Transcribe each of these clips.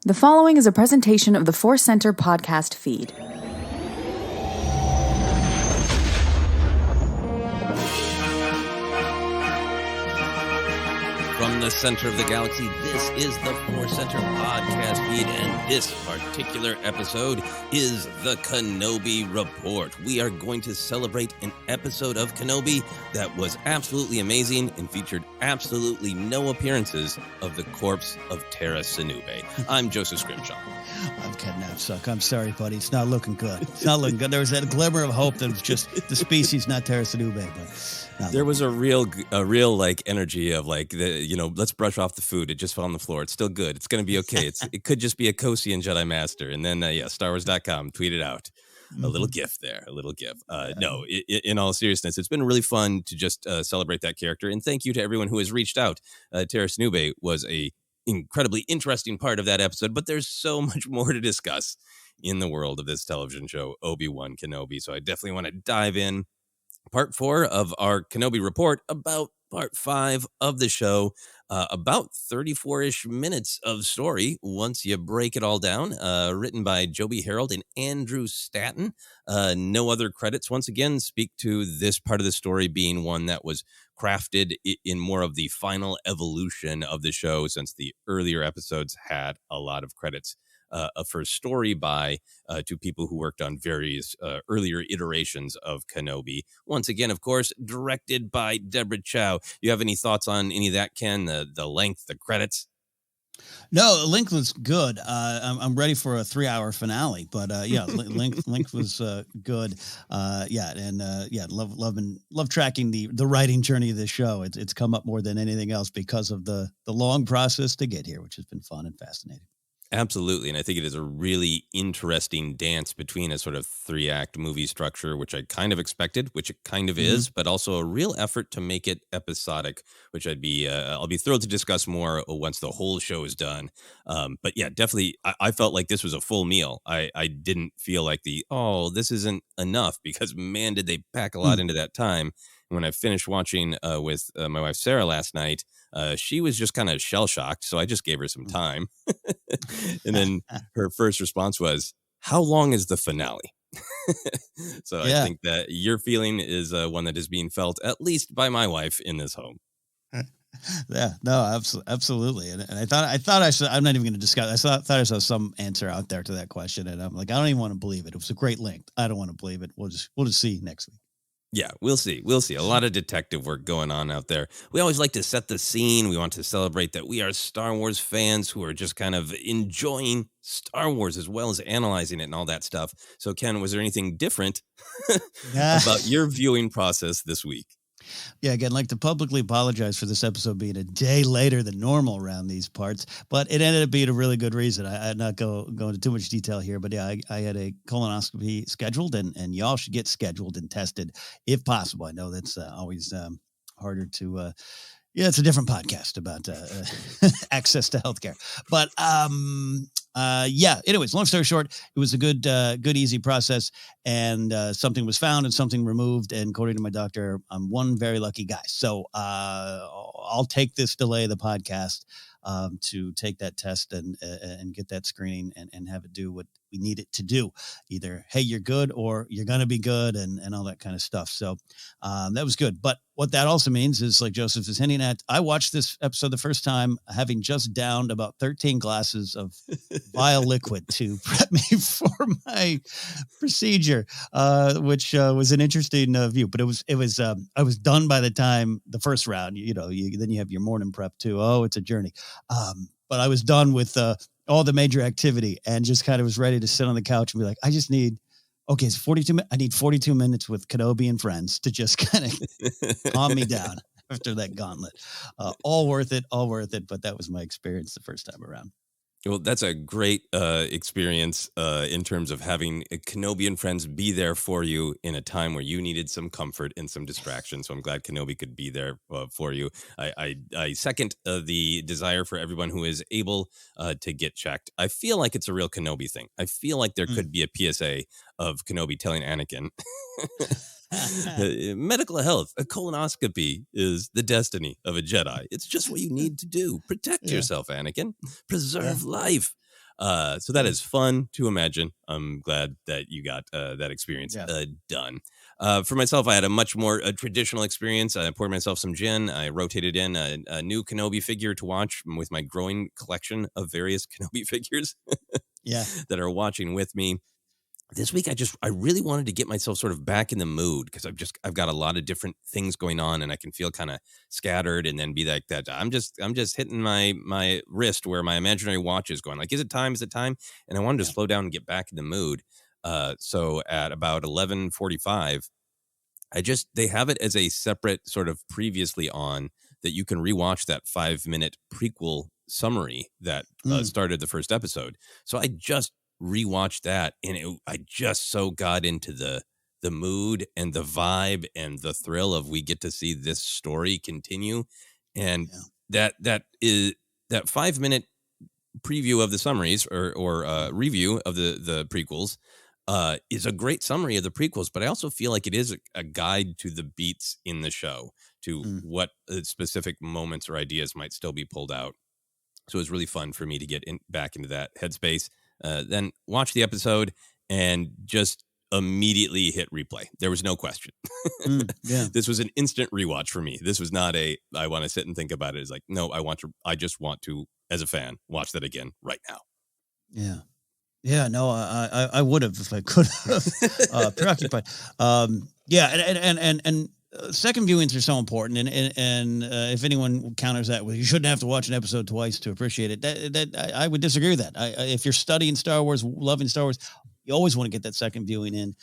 The following is a presentation of the Force Center podcast feed. From the center of the galaxy, this is the Force Center podcast feed, and this particular episode is the Kenobi Report. We are going to celebrate an episode of Kenobi that was absolutely amazing and featured absolutely no appearances of the corpse of Tara Sinube. I'm Joseph Scrimshaw. I'm Ken Napzok. I'm sorry, buddy. It's not looking good. It's not looking good. There was that glimmer of hope that was just the species, not Tara Sinube, but... There was a real like energy of like, let's brush off the food. It just fell on the floor. It's still good. It's going to be okay. It could just be a Kosian Jedi Master. And then, StarWars.com tweeted out a little GIF there, a little GIF. No, in all seriousness, it's been really fun to just celebrate that character. And thank you to everyone who has reached out. Tara Sinube was a incredibly interesting part of that episode, but there's so much more to discuss in the world of this television show, Obi-Wan Kenobi. So I definitely want to dive in. Part 4 of our Kenobi Report about Part 5 of the show, about 34-ish minutes of story once you break it all down, written by Joby Harold and Andrew Stanton. No other credits, once again, speak to this part of the story being one that was crafted in more of the final evolution of the show, since the earlier episodes had a lot of credits for story by two people who worked on various earlier iterations of Kenobi. Once again, of course, directed by Deborah Chow. You have any thoughts on any of that, Ken? The length, the credits? No, length was good. I'm ready for a 3-hour finale, but length was good. Love tracking the writing journey of this show. It's come up more than anything else because of the long process to get here, which has been fun and fascinating. Absolutely. And I think it is a really interesting dance between a sort of 3-act movie structure, which I kind of expected, which it kind of is, but also a real effort to make it episodic, which I'll be thrilled to discuss more once the whole show is done. But yeah, definitely, I felt like this was a full meal. I didn't feel like this isn't enough, because man, did they pack a lot into that time. When I finished watching with my wife Sarah last night, she was just kind of shell-shocked, so I just gave her some time. And then her first response was, "How long is the finale?" So I think that your feeling is one that is being felt, at least by my wife in this home. Yeah, no, absolutely. And I thought I saw, I'm not even going to discuss. Thought I saw some answer out there to that question, and I'm like, I don't even want to believe it. It was a great length. I don't want to believe it. We'll just see next week. Yeah, we'll see. A lot of detective work going on out there. We always like to set the scene. We want to celebrate that we are Star Wars fans who are just kind of enjoying Star Wars as well as analyzing it and all that stuff. So, Ken, was there anything different about your viewing process this week? Yeah, again, like to publicly apologize for this episode being a day later than normal around these parts, but it ended up being a really good reason. I'd not go into too much detail here, but yeah, I had a colonoscopy scheduled, and y'all should get scheduled and tested if possible. I know that's always harder to. It's a different podcast about access to healthcare, but anyways, long story short, it was a good, easy process, and something was found and something removed. And according to my doctor, I'm one very lucky guy. So I'll take this delay of the podcast to take that test and get that screening and have it do what we need it to do. Either, hey, you're good, or you're going to be good, and all that kind of stuff. So that was good. But what that also means is, like Joseph is hinting at, I watched this episode the first time having just downed about 13 glasses of vile liquid to prep me for my procedure, which was an interesting view. But it was I was done by the time the first round. Then you have your morning prep too. Oh, it's a journey. But I was done with all the major activity and just kind of was ready to sit on the couch and be like, I just need. Okay, it's 42 minutes. I need 42 minutes with Kenobi and friends to just kind of calm me down after that gauntlet. All worth it. But that was my experience the first time around. Well, that's a great experience in terms of having Kenobi and friends be there for you in a time where you needed some comfort and some distraction. So I'm glad Kenobi could be there for you. I second the desire for everyone who is able to get checked. I feel like it's a real Kenobi thing. I feel like there could be a PSA of Kenobi telling Anakin, medical health, a colonoscopy is the destiny of a Jedi. It's just what you need to do. Protect yourself, Anakin. Preserve life. So that is fun to imagine. I'm glad that you got that experience done. For myself, I had a much more traditional experience. I poured myself some gin. I rotated in a new Kenobi figure to watch with my growing collection of various Kenobi figures that are watching with me. This week, I really wanted to get myself sort of back in the mood because I've got a lot of different things going on and I can feel kind of scattered and then be like that. I'm just hitting my wrist where my imaginary watch is going. Like, is it time? Is it time? And I wanted to slow down and get back in the mood. So at about 11:45, they have it as a separate sort of previously on that you can rewatch that 5-minute prequel summary that started the first episode. So I just rewatched that and I just so got into the mood and the vibe and the thrill of we get to see this story continue. And that is that 5-minute preview of the summaries or review of the prequels is a great summary of the prequels, but I also feel like it is a guide to the beats in the show, to what specific moments or ideas might still be pulled out. So it was really fun for me to get back into that headspace, then watch the episode and just immediately hit replay. There was no question. This was an instant rewatch for me. This was not I want to sit and think about it. It's like, no, I just want to, as a fan, watch that again right now. Yeah, no, I would have if I could have preoccupied. And second viewings are so important, and if anyone counters that, well, you shouldn't have to watch an episode twice to appreciate it. That I would disagree with that. If you're studying Star Wars, loving Star Wars, you always want to get that second viewing in.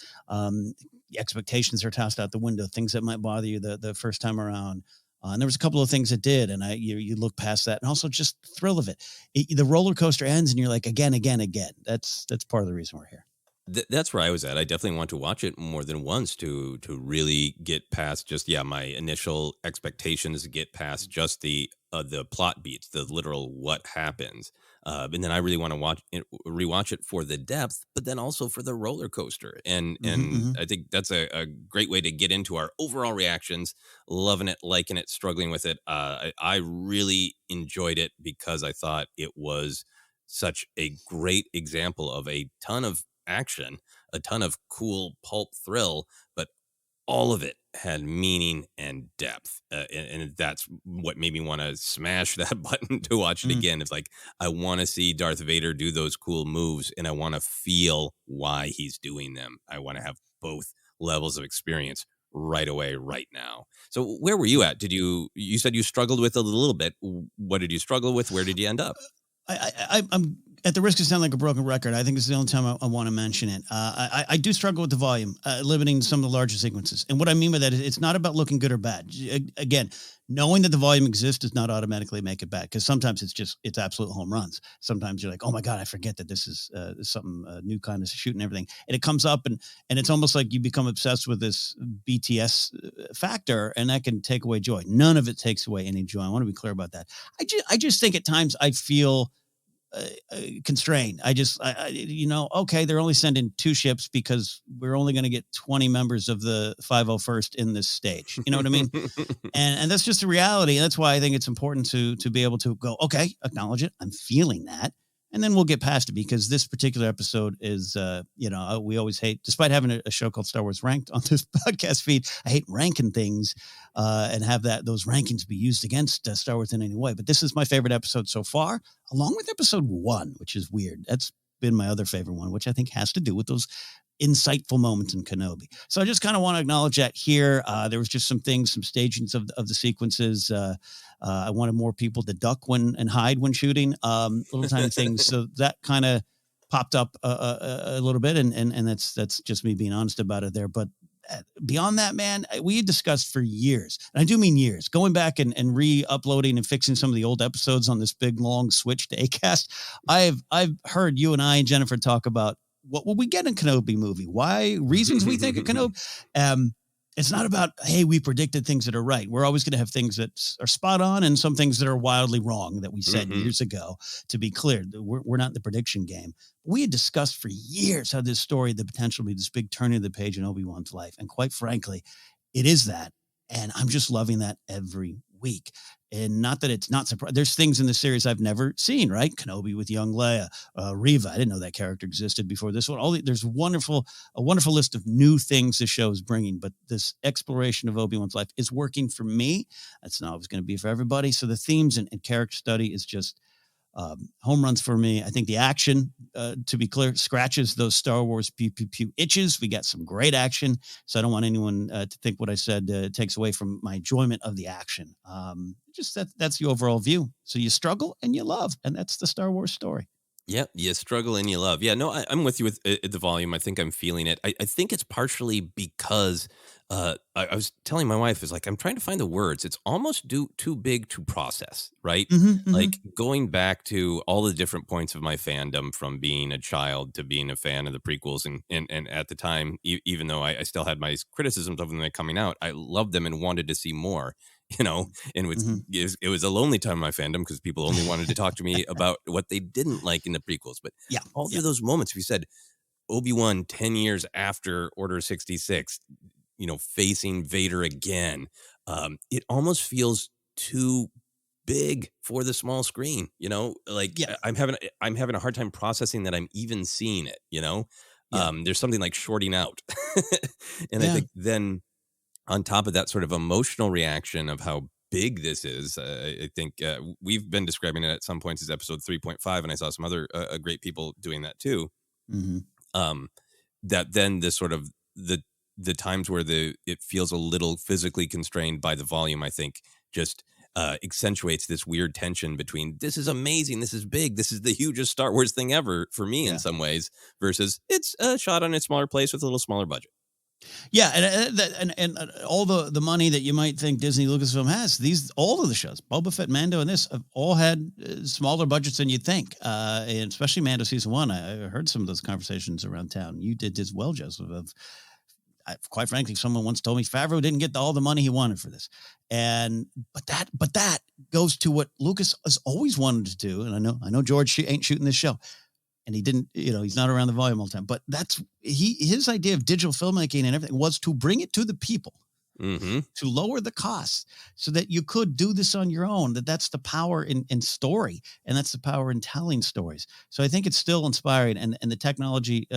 Expectations are tossed out the window. Things that might bother you the first time around. And there was a couple of things that did, and you look past that, and also just the thrill of it. The roller coaster ends, and you're like, again. That's part of the reason we're here. That's where I was at. I definitely want to watch it more than once to really get past just my initial expectations, get past just the plot beats, the literal what happens, and then I really want to rewatch it for the depth, but then also for the roller coaster. And I think that's a great way to get into our overall reactions. Loving it, liking it, struggling with it. I really enjoyed it because I thought it was such a great example of a ton of action, a ton of cool pulp thrill, but all of it had meaning and depth, and that's what made me want to smash that button to watch it again. It's like, I want to see Darth Vader do those cool moves, and I want to feel why he's doing them. I want to have both levels of experience right away, right now. So where were you at? You said you struggled with it a little bit. What did you struggle with? Where did you end up? I'm at the risk of sounding like a broken record. I think this is the only time I want to mention it. I do struggle with the volume, limiting some of the larger sequences. And what I mean by that is it's not about looking good or bad. Again, knowing that the volume exists does not automatically make it bad, because sometimes it's absolute home runs. Sometimes you're like, oh my God, I forget that this is something new kind of shooting everything. And it comes up and it's almost like you become obsessed with this BTS factor, and that can take away joy. None of it takes away any joy. I want to be clear about that. I just think at times I feel constrained. Okay, they're only sending 2 ships because we're only going to get 20 members of the 501st in this stage. You know what I mean? and that's just the reality. And that's why I think it's important to be able to go, okay, acknowledge it. I'm feeling that. And then we'll get past it, because this particular episode is, we always hate, despite having a show called Star Wars Ranked on this podcast feed, I hate ranking things and have those rankings be used against Star Wars in any way. But this is my favorite episode so far, along with episode 1, which is weird. That's been my other favorite one, which I think has to do with those insightful moments in Kenobi. So I just kind of want to acknowledge that here. There was just some stagings of the sequences. I wanted more people to duck and hide when shooting, little tiny things. So that kind of popped up a little bit, and that's just me being honest about it there. But beyond that, man, we had discussed for years, and I do mean years, going back and re-uploading and fixing some of the old episodes on this big long switch to Acast. I've heard you and I and Jennifer talk about what will we get in Kenobi movie? Why? Reasons we think of Kenobi. It's not about, hey, we predicted things that are right. We're always going to have things that are spot on and some things that are wildly wrong that we said years ago. To be clear, we're not in the prediction game. We had discussed for years how this story had the potential to be this big turning of the page in Obi-Wan's life. And quite frankly, it is that. And I'm just loving that every week. And not that it's not surprising. There's things in the series I've never seen, right? Kenobi with young Leia, Reva. I didn't know that character existed before this one. There's a wonderful list of new things the show is bringing, but this exploration of Obi-Wan's life is working for me. That's not always going to be for everybody. So the themes and character study is just home runs for me. I think the action, to be clear, scratches those Star Wars pew pew pew itches. We got some great action, so I don't want anyone to think what I said takes away from my enjoyment of the action. Just that's the overall view. So you struggle and you love, and that's the Star Wars story. Yeah, you struggle and you love. Yeah, no, I'm with you with the volume. I think I'm feeling it. I think it's partially because I was telling my wife, is like, I'm trying to find the words. It's almost too big to process, right? Like going back to all the different points of my fandom, from being a child to being a fan of the prequels. And at the time, even though I still had my criticisms of them coming out, I loved them and wanted to see more. And it was a lonely time in my fandom because people only wanted to talk to me about what they didn't like in the prequels. But all through those moments, if you said Obi-Wan 10 years after Order 66, facing Vader again, it almost feels too big for the small screen. I'm having a hard time processing that I'm even seeing it. There's something like shorting out, and I think then, on top of that sort of emotional reaction of how big this is, I think we've been describing it at some points as episode 3.5, and I saw some other great people doing that too. That then the sort of the times where it feels a little physically constrained by the volume, I think just accentuates this weird tension between, this is amazing, this is big, this is the hugest Star Wars thing ever for me in some ways, versus it's shot on a smaller place with a little smaller budget. Yeah, and all the money that you might think Disney Lucasfilm has, all of the shows, Boba Fett, Mando, and this have all had smaller budgets than you'd think, and especially Mando season 1. I heard some of those conversations around town. You did as well, Joseph. Quite frankly, someone once told me Favreau didn't get all the money he wanted for this, but that goes to what Lucas has always wanted to do. And I know George ain't shooting this show. And he didn't, he's not around the volume all the time. But that's his idea of digital filmmaking and everything was to bring it to the people, to lower the costs so that you could do this on your own. That's the power in story, and that's the power in telling stories. So I think it's still inspiring, and the technology,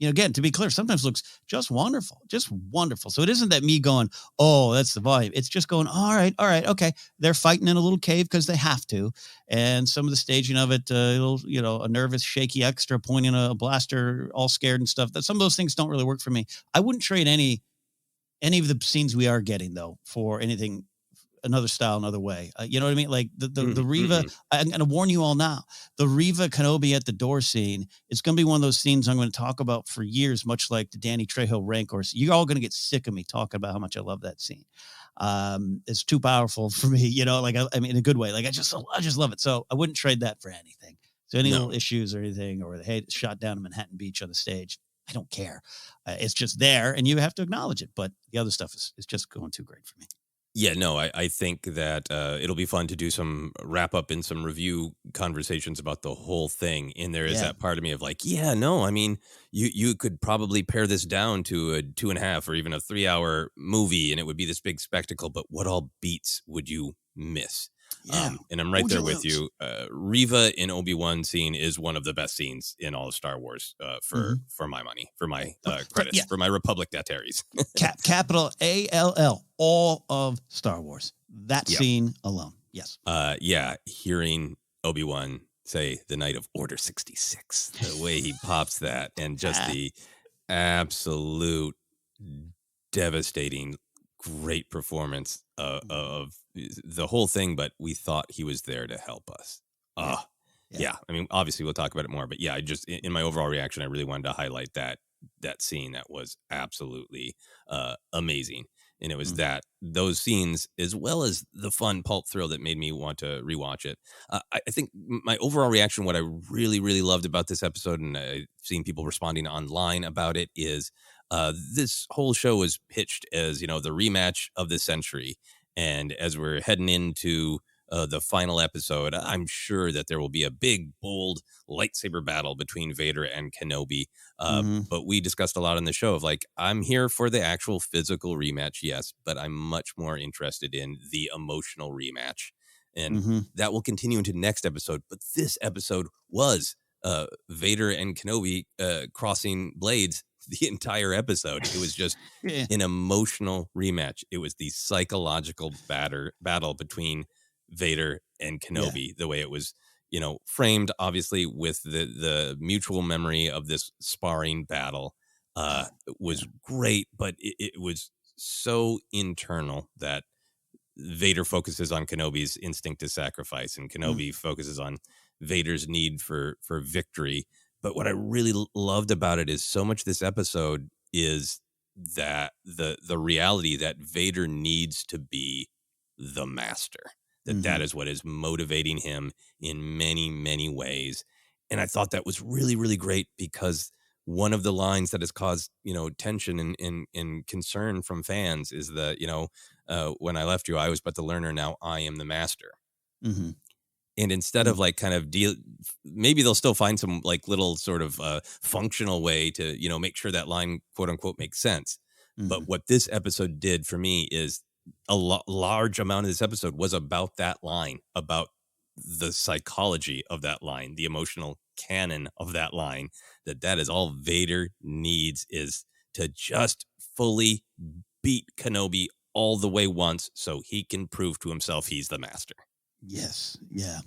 again, to be clear, sometimes looks just wonderful. So it isn't that me going, oh, that's the volume. It's just going, all right, okay. They're fighting in a little cave because they have to. And some of the staging of it, a nervous, shaky extra pointing a blaster, all scared and stuff. Some of those things don't really work for me. I wouldn't trade any of the scenes we are getting, though, for anything, another style, another way. You know what I mean? Like the Reva, I'm going to warn you all now, the Reva Kenobi at the door scene is going to be one of those scenes I'm going to talk about for years, much like the Danny Trejo Rancor. You're all going to get sick of me talking about how much I love that scene. It's too powerful for me, in a good way. Like I just love it. So I wouldn't trade that for anything. So any little issues or anything, or hey, it's shot down in Manhattan Beach on the stage, I don't care. It's just there, and you have to acknowledge it. But the other stuff is just going too great for me. Yeah, no, I think that it'll be fun to do some wrap up and some review conversations about the whole thing. And there is that part of me of like, you could probably pare this down to a 2.5 or even a 3-hour movie, and it would be this big spectacle. But what all beats would you miss? Yeah. And I'm right there with you. Reva in Obi-Wan scene is one of the best scenes in all of Star Wars for my money, for my credits, for my Republic dataries. Capital ALL, all of Star Wars. That scene alone. Yes. Hearing Obi-Wan say the night of Order 66, the way he pops that, and just the absolute devastating great performance of the whole thing, but we thought he was there to help us. I mean, obviously we'll talk about it more, but I just, in my overall reaction, I really wanted to highlight that scene that was absolutely amazing. And it was those scenes, as well as the fun pulp thrill, that made me want to rewatch it. I think my overall reaction, what I really, really loved about this episode, and I've seen people responding online about it, is this whole show was pitched as, the rematch of the century. And as we're heading into the final episode, I'm sure that there will be a big, bold lightsaber battle between Vader and Kenobi. But we discussed a lot on the show of like, I'm here for the actual physical rematch, yes, but I'm much more interested in the emotional rematch. And that will continue into next episode. But this episode was Vader and Kenobi crossing blades the entire episode. It was just an emotional rematch. It was the psychological battle between Vader and Kenobi, the way it was, framed, obviously, with the mutual memory of this sparring battle was great, but it was so internal that Vader focuses on Kenobi's instinct to sacrifice, and Kenobi focuses on Vader's need for victory. But what I really loved about it is so much this episode is that the reality that Vader needs to be the master, that is what is motivating him in many, many ways. And I thought that was really, really great, because one of the lines that has caused, tension and concern from fans is that, when I left you, I was but the learner. Now I am the master. And instead of like kind of maybe they'll still find some like little sort of functional way to, make sure that line, quote unquote, makes sense. But what this episode did for me is a large amount of this episode was about that line, about the psychology of that line, the emotional canon of that line, that is all Vader needs, is to just fully beat Kenobi all the way once so he can prove to himself he's the master. Yes. Yeah.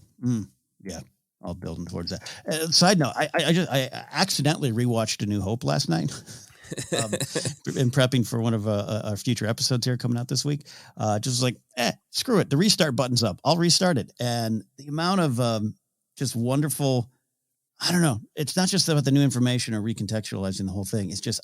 Yeah. All building towards that. Side note, I accidentally rewatched A New Hope last night. In prepping for one of our future episodes here coming out this week. Just like, screw it. The restart button's up. I'll restart it. And the amount of just wonderful, I don't know. It's not just about the new information or recontextualizing the whole thing. It's just,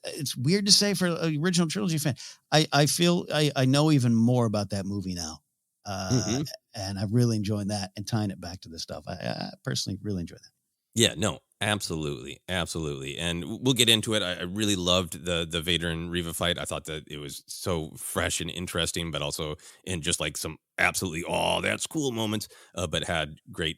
it's weird to say for an original trilogy fan. I feel I know even more about that movie now. And I'm really enjoying that and tying it back to this stuff. I personally really enjoy that. Yeah, no, absolutely. Absolutely. And we'll get into it. I really loved the Vader and Reva fight. I thought that it was so fresh and interesting, but also in just like some absolutely, that's cool moments, but had great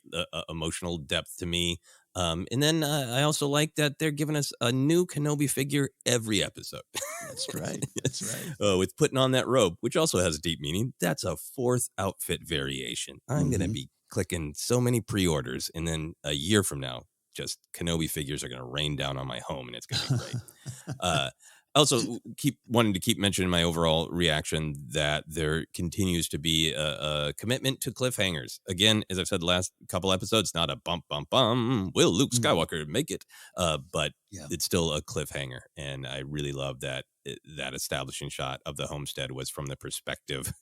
emotional depth to me. And then I also like that they're giving us a new Kenobi figure every episode. That's right. That's right. With putting on that robe, which also has deep meaning. That's a 4th outfit variation. I'm going to be clicking so many pre-orders, and then a year from now, just Kenobi figures are going to rain down on my home, and it's going to be great. I also keep mentioning my overall reaction that there continues to be a commitment to cliffhangers. Again, as I've said the last couple episodes, not a bump, will Luke Skywalker make it? But it's still a cliffhanger. And I really love that that establishing shot of the homestead was from the perspective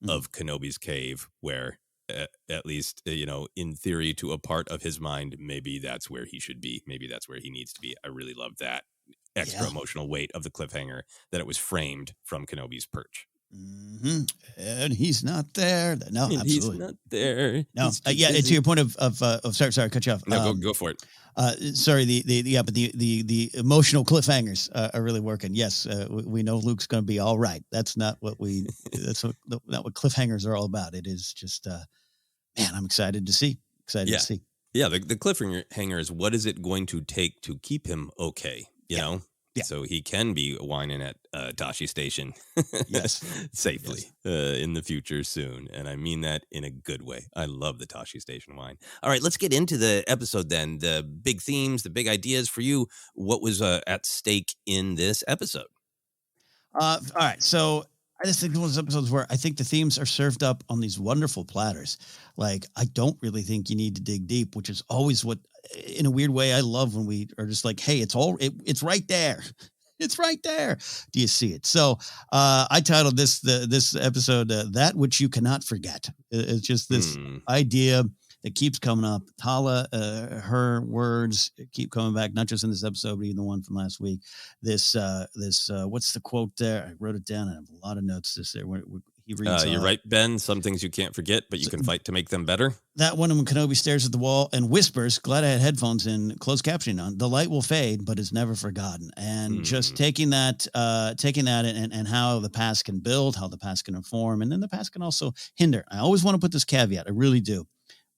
of Kenobi's cave, where at least, in theory, to a part of his mind, maybe that's where he should be. Maybe that's where he needs to be. I really love that extra emotional weight of the cliffhanger, that it was framed from Kenobi's perch. And he's not there. No, and absolutely. He's not there. No, to your point of sorry, cut you off. No, go for it. Sorry, the emotional cliffhangers are really working. Yes, we know Luke's going to be all right. That's not what not what cliffhangers are all about. It is just, man, I'm excited to see. To see. Yeah, the cliffhanger is, what is it going to take to keep him okay? You know? Yeah. So he can be whining at Tashi Station safely in the future soon. And I mean that in a good way. I love the Tashi Station whine. All right, let's get into the episode then. The big themes, the big ideas for you. What was at stake in this episode? All right, so I just think one of those episodes where I think the themes are served up on these wonderful platters. Like, I don't really think you need to dig deep, which is always what, in a weird way, I love when we are just like, hey, it's right there. It's right there. Do you see it? So I titled this episode, That Which You Cannot Forget. It's just this idea that keeps coming up. Tala, her words keep coming back, not just in this episode, but even the one from last week. This what's the quote there? I wrote it down. I have a lot of notes. he reads. You're right, Ben. Some things you can't forget, but you can fight to make them better. That one when Kenobi stares at the wall and whispers, glad I had headphones in, closed captioning on, the light will fade, but is never forgotten. And just taking that and how the past can build, how the past can inform, and then the past can also hinder. I always want to put this caveat. I really do.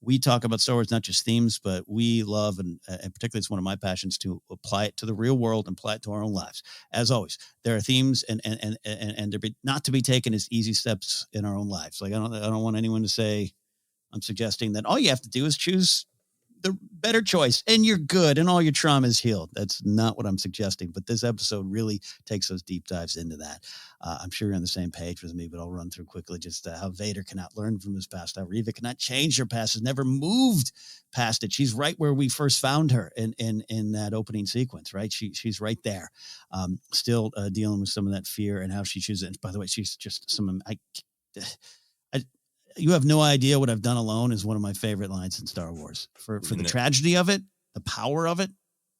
We talk about Star Wars, not just themes, but we love, and particularly it's one of my passions, to apply it to the real world and apply it to our own lives. As always, there are themes and they're not to be taken as easy steps in our own lives. Like I don't want anyone to say I'm suggesting that all you have to do is choose the better choice and you're good and all your trauma is healed. That's not what I'm suggesting, but this episode really takes those deep dives into that. I'm sure you're on the same page with me, but I'll run through quickly just how Vader cannot learn from his past, how Reva cannot change her past, has never moved past it. She's right where we first found her in that opening sequence, right? She's right there, still dealing with some of that fear and how she chooses. And by the way, she's just you have no idea what I've done alone is one of my favorite lines in Star Wars for the tragedy of it, the power of it.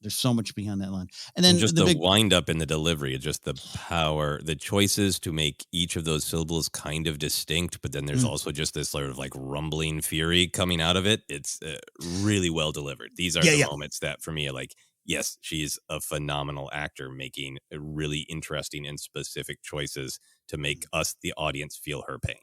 There's so much behind that line. And then just the wind up in the delivery, just the power, the choices to make each of those syllables kind of distinct. But then there's also just this sort of like rumbling fury coming out of it. It's really well delivered. These are the moments that for me are like, yes, she's a phenomenal actor making really interesting and specific choices to make us, the audience, feel her pain.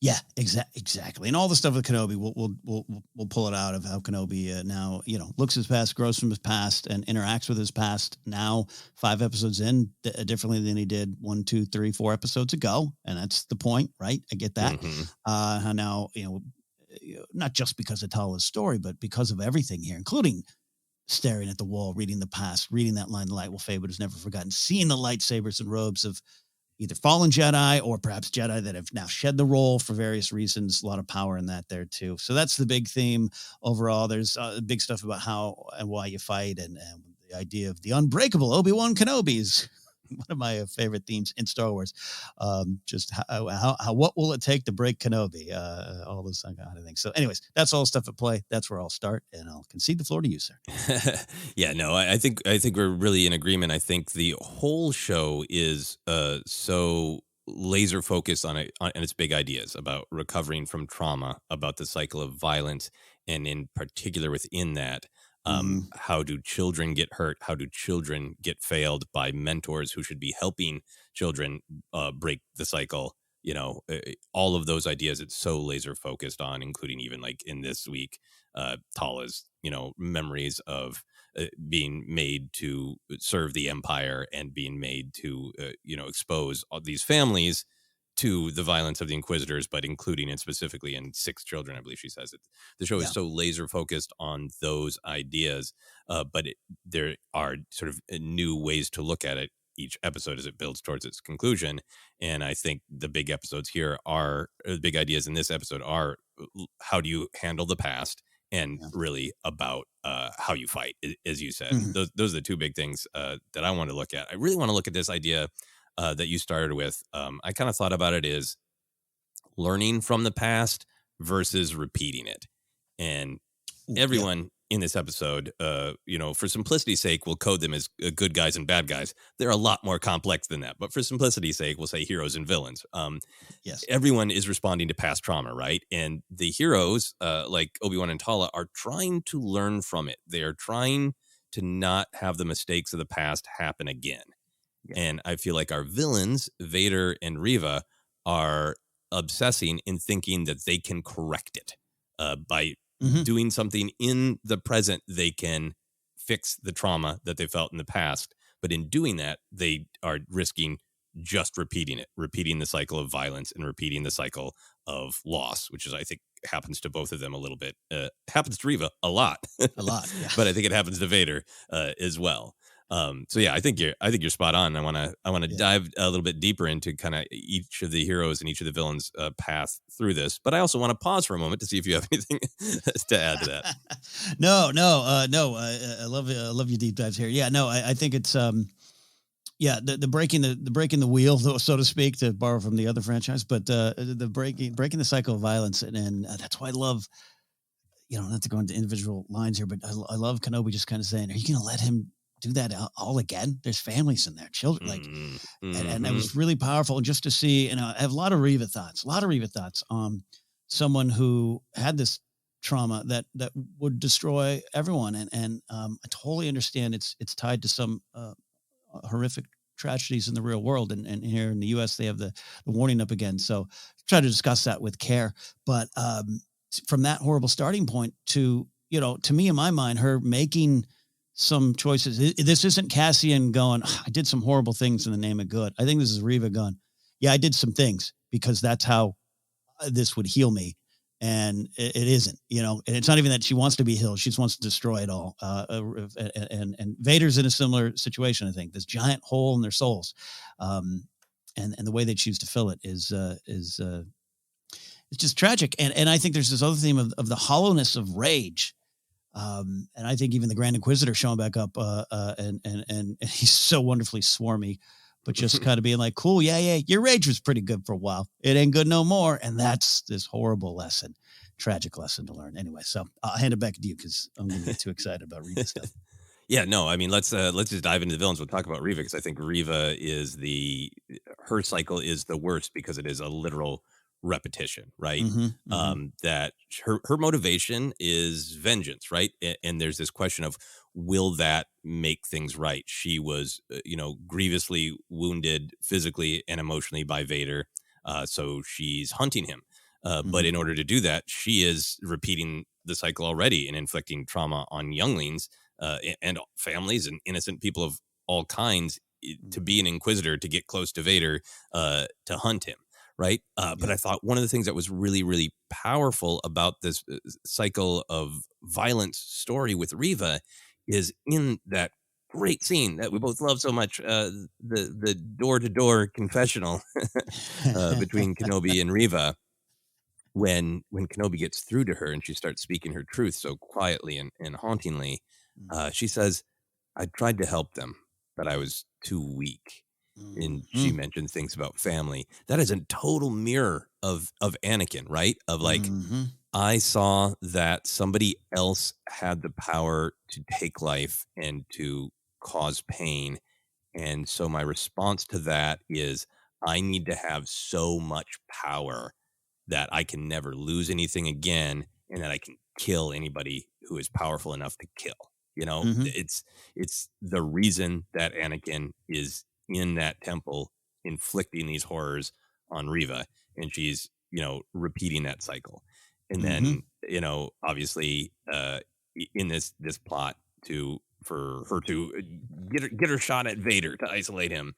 Yeah, exactly. And all the stuff with Kenobi, we'll pull it out of how Kenobi now, looks his past, grows from his past, and interacts with his past now 5 episodes in differently than he did 1, 2, 3, 4 episodes ago. And that's the point, right? I get that. How now, not just because of Tala's story, but because of everything here, including staring at the wall, reading the past, reading that line, the light will fade, but is never forgotten, seeing the lightsabers and robes of either fallen Jedi or perhaps Jedi that have now shed the role for various reasons. A lot of power in that there too. So that's the big theme overall. There's big stuff about how and why you fight, and the idea of the unbreakable Obi-Wan Kenobi is one of my favorite themes in Star Wars. Just how what will it take to break Kenobi? All those kind of things. So anyways, that's all stuff at play. That's where I'll start, and I'll concede the floor to you, sir. Yeah, no, I think we're really in agreement. I think the whole show is so laser focused on its big ideas about recovering from trauma, about the cycle of violence, and in particular within that, how do children get hurt? How do children get failed by mentors who should be helping children break the cycle? All of those ideas it's so laser focused on, including even like in this week, Tala's, memories of being made to serve the Empire and being made to, expose all these families to the violence of the Inquisitors, but including and specifically in 6 children, I believe she says it. The show is so laser focused on those ideas, but there are sort of new ways to look at it each episode as it builds towards its conclusion. And I think the big episodes here the big ideas in this episode are how do you handle the past, and really about how you fight, as you said. Those are the 2 big things that I want to look at. I really want to look at this idea that you started with. I kind of thought about it as learning from the past versus repeating it. And everyone in this episode, for simplicity's sake, we'll code them as good guys and bad guys. They're a lot more complex than that. But for simplicity's sake, we'll say heroes and villains. Everyone is responding to past trauma, right? And the heroes, like Obi-Wan and Tala, are trying to learn from it. They are trying to not have the mistakes of the past happen again. And I feel like our villains, Vader and Reva, are obsessing in thinking that they can correct it by doing something in the present. They can fix the trauma that they felt in the past. But in doing that, they are risking just repeating the cycle of violence and repeating the cycle of loss, which is, I think, happens to both of them a little bit. Happens to Reva a lot. But I think it happens to Vader as well. So yeah, I think you're spot on. I want to dive a little bit deeper into kind of each of the heroes and each of the villains' path through this. But I also want to pause for a moment to see if you have anything to add to that. No. I love your deep dives here. Yeah, no, I think it's the breaking the wheel, so to speak, to borrow from the other franchise, but the breaking the cycle of violence, and that's why I love. Not to go into individual lines here, but I love Kenobi just kind of saying, "Are you going to let him do that all again? There's families in there, children, like, and it Mhm. was really powerful just to see. And I have a lot of Riva thoughts. Someone who had this trauma that would destroy everyone, and I totally understand it's tied to some horrific tragedies in the real world, and here in the US they have the warning up again, so try to discuss that with care. But from that horrible starting point to, to me, in my mind, her making some choices. This isn't Cassian going, I did some horrible things in the name of good. I think this is Riva going, yeah, I did some things because that's how this would heal me. And it isn't, and it's not even that she wants to be healed. She just wants to destroy it all. And Vader's in a similar situation. I think this giant hole in their souls, and the way they choose to fill it is it's just tragic. And I think there's this other theme of the hollowness of rage. And I think even the Grand Inquisitor showing back up, and he's so wonderfully swarmy, but just kind of being like, cool, yeah, your rage was pretty good for a while. It ain't good no more. And that's this horrible lesson, tragic lesson to learn. Anyway, so I'll hand it back to you because I'm going to get too excited about Riva stuff. Yeah, no, I mean, let's just dive into the villains. We'll talk about Riva because I think Riva is her cycle is the worst because it is a literal repetition, right? That her motivation is vengeance, right? And there's this question of, will that make things right? She was, grievously wounded physically and emotionally by Vader, so she's hunting him. But in order to do that, she is repeating the cycle already and inflicting trauma on younglings and families and innocent people of all kinds to be an Inquisitor, to get close to Vader, to hunt him. Right. But I thought one of the things that was really, really powerful about this cycle of violence story with Riva is in that great scene that we both love so much, the door-to-door confessional between Kenobi and Riva. When Kenobi gets through to her and she starts speaking her truth so quietly and hauntingly, she says, I tried to help them, but I was too weak. And she mentioned things about family. That is a total mirror of Anakin, right? Of like, I saw that somebody else had the power to take life and to cause pain. And so my response to that is, I need to have so much power that I can never lose anything again, and that I can kill anybody who is powerful enough to kill. It's the reason that Anakin is in that temple inflicting these horrors on Riva, and she's repeating that cycle. And then obviously in this plot for her to get her shot at Vader to isolate him.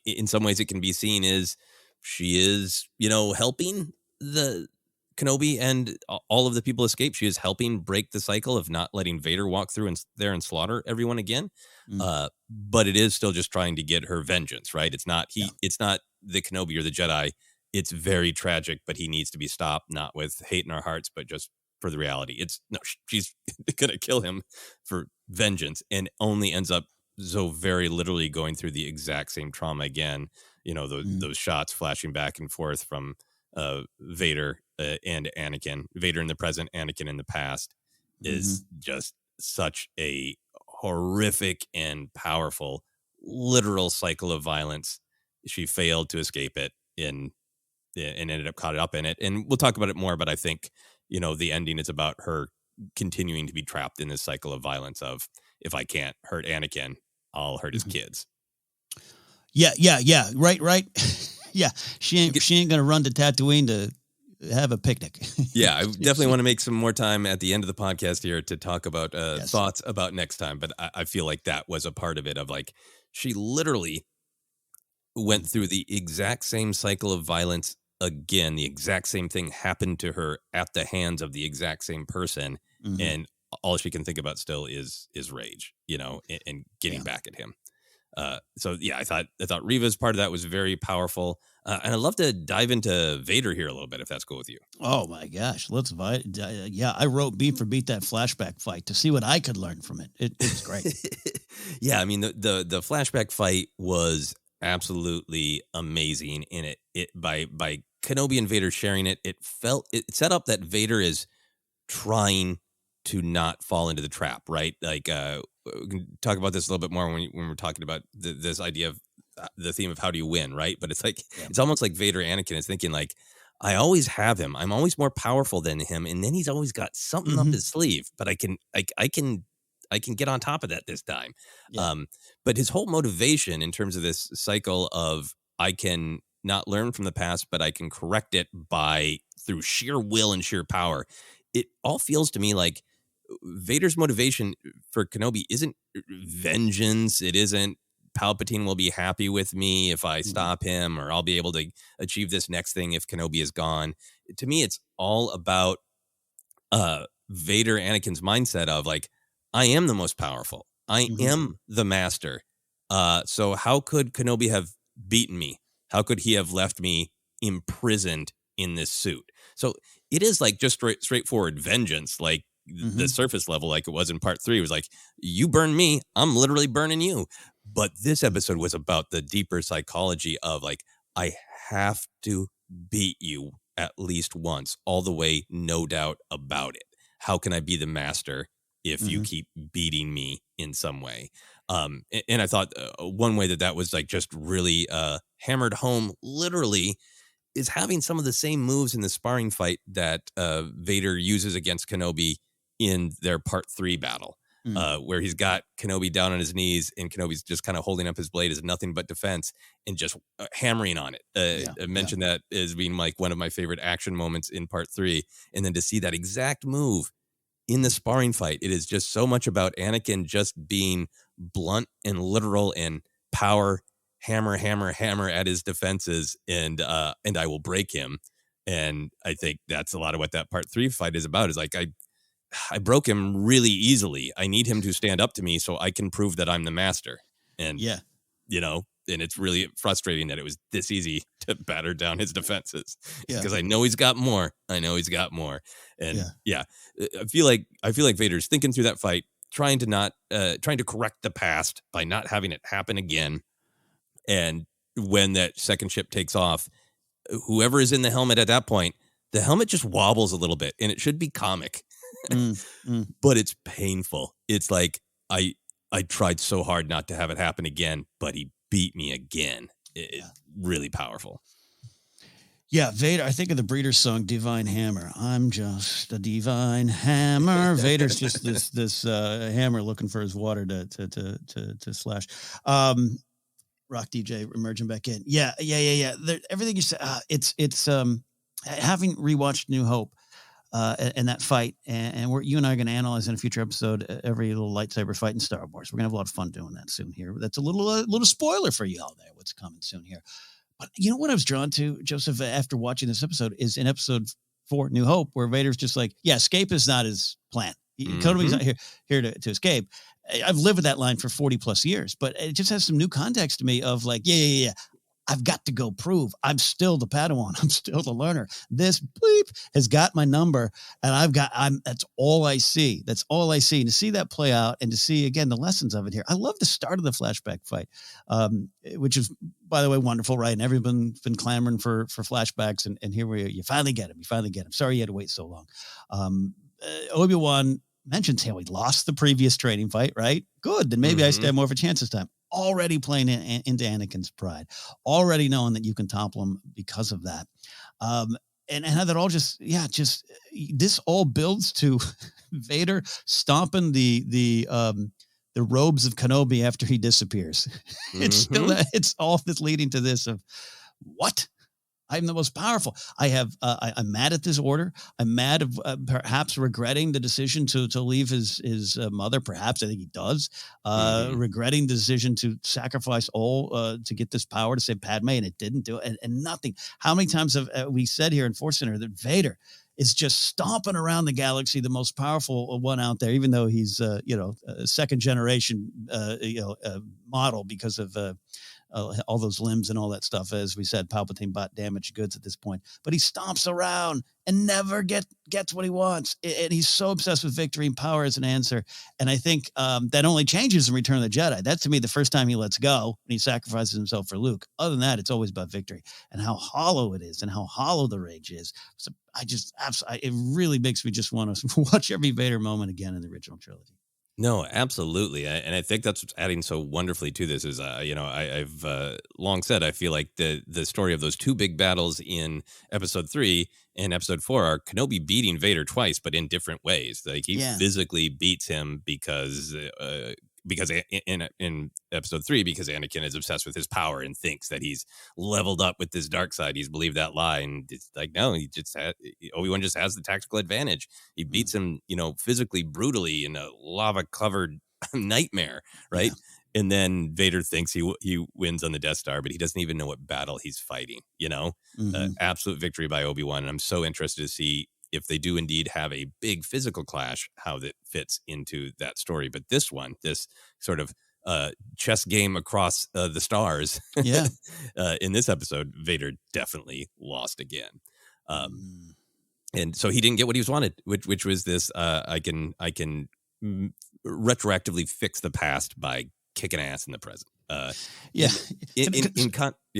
In some ways it can be seen as she is helping the Kenobi and all of the people escape. She is helping break the cycle of not letting Vader walk through there and slaughter everyone again. But it is still just trying to get her vengeance, right? It's not it's not the Kenobi or the Jedi. It's very tragic, but he needs to be stopped, not with hate in our hearts, but just for the reality. She's gonna kill him for vengeance, and only ends up so very literally going through the exact same trauma again. Those shots flashing back and forth from Vader and Anakin, Vader in the present, Anakin in the past, is just such a horrific and powerful literal cycle of violence. She failed to escape it and ended up caught up in it. And we'll talk about it more, but I think, the ending is about her continuing to be trapped in this cycle of violence of, if I can't hurt Anakin, I'll hurt his kids. Yeah. Right. Yeah. She ain't going to run to Tatooine to have a picnic. Yeah. I definitely want to make some more time at the end of the podcast here to talk about thoughts about next time. But I feel like that was a part of it, of like, she literally went through the exact same cycle of violence again. The exact same thing happened to her at the hands of the exact same person. And all she can think about still is rage, and getting back at him. So yeah, I thought Riva's part of that was very powerful. And I'd love to dive into Vader here a little bit, if that's cool with you. Oh my gosh. I wrote beat for beat that flashback fight to see what I could learn from it. It was great. Yeah. I mean, the flashback fight was absolutely amazing. And it by Kenobi and Vader sharing it, it set up that Vader is trying to not fall into the trap, right? Like we can talk about this a little bit more when we're talking about this idea of the theme of how do you win, right? But it's like it's almost like Vader Anakin is thinking like, I always have him. I'm always more powerful than him, and then he's always got something up his sleeve. But I can get on top of that this time. Yeah. But his whole motivation in terms of this cycle of I can not learn from the past, but I can correct it through sheer will and sheer power. It all feels to me like Vader's motivation for Kenobi isn't vengeance. It isn't Palpatine will be happy with me if I stop him, or I'll be able to achieve this next thing if Kenobi is gone. To me, it's all about Vader Anakin's mindset of like, I am the most powerful. I am the master. So how could Kenobi have beaten me? How could he have left me imprisoned in this suit? So it is like just straightforward vengeance, like the surface level, like it was in part 3. It was like, you burn me, I'm literally burning you. But this episode was about the deeper psychology of like, I have to beat you at least once, all the way, no doubt about it. How can I be the master if you keep beating me in some way? And I thought one way that was like just really hammered home literally is having some of the same moves in the sparring fight that Vader uses against Kenobi in their part 3 battle, where he's got Kenobi down on his knees and Kenobi's just kind of holding up his blade as nothing but defense and just hammering on it. I mentioned that as being like one of my favorite action moments in part 3. And then to see that exact move in the sparring fight, it is just so much about Anakin just being blunt and literal and power, hammer at his defenses, and I will break him. And I think that's a lot of what that part 3 fight is about, is like, I broke him really easily. I need him to stand up to me so I can prove that I'm the master. And, and it's really frustrating that it was this easy to batter down his defenses, because I know he's got more. And I feel like Vader's thinking through that fight, trying to correct the past by not having it happen again. And when that second ship takes off, whoever is in the helmet at that point, the helmet just wobbles a little bit, and it should be comic, but it's painful. It's like, I tried so hard not to have it happen again, but he beat me again. It's really powerful. Yeah, Vader, I think of the Breeders' song, Divine Hammer. I'm just a divine hammer. Vader's just this hammer looking for his water to slash. Rock DJ emerging back in. Yeah. Everything you said, it's having rewatched New Hope and that fight, and you and I are going to analyze in a future episode every little lightsaber fight in Star Wars. We're going to have a lot of fun doing that soon here. That's a little spoiler for you all there, what's coming soon here. But you know what I was drawn to, Joseph, after watching this episode, is in episode 4, New Hope, where Vader's just like, escape is not his plan. Kenobi's not here to escape. I've lived with that line for 40 plus years, but it just has some new context to me of like, I've got to go prove I'm still the Padawan. I'm still the learner. This bleep has got my number, and that's all I see. That's all I see. And to see that play out and to see, again, the lessons of it here. I love the start of the flashback fight, which is, by the way, wonderful, right? And everyone's been clamoring for flashbacks. And here you finally get him. Sorry you had to wait so long. Obi-Wan mentions how he lost the previous training fight, right? Good. Then maybe I stand more of a chance this time. Already playing into Anakin's pride, already knowing that you can topple him because of that. And how that all just this all builds to Vader stomping the robes of Kenobi after he disappears. It's all that's leading to this of what? I'm the most powerful. I'm mad at this order. I'm mad of perhaps regretting the decision to leave his mother. Perhaps I think he does. Regretting the decision to sacrifice all to get this power to save Padme, and it didn't do it. And nothing. How many times have we said here in Force Center that Vader is just stomping around the galaxy, the most powerful one out there, even though he's a second generation model because of all those limbs and all that stuff. As we said, Palpatine bought damaged goods at this point, but he stomps around and never gets what he wants. And he's so obsessed with victory and power as an answer. And I think that only changes in Return of the Jedi. That's, to me, the first time he lets go and he sacrifices himself for Luke. Other than that, it's always about victory and how hollow it is and how hollow the rage is. So it really makes me just want to watch every Vader moment again in the original trilogy. No, absolutely, and I think that's what's adding so wonderfully to this is, I've long said I feel like the story of those two big battles in Episode 3 and Episode 4 are Kenobi beating Vader twice, but in different ways. Like he Yeah. physically beats him because in Episode 3 because Anakin is obsessed with his power and thinks that he's leveled up with this dark side. He's believed that lie, and it's like no, Obi-Wan just has the tactical advantage. He beats him, physically brutally in a lava-covered nightmare, right? Yeah. And then Vader thinks he wins on the Death Star, but he doesn't even know what battle he's fighting. Absolute victory by Obi-Wan, and I'm so interested to see if they do indeed have a big physical clash, how that fits into that story. But this sort of chess game across the stars, Yeah. in this episode, Vader definitely lost again. And so he didn't get what he was wanted, which was this: I can retroactively fix the past by kicking ass in the present. Yeah.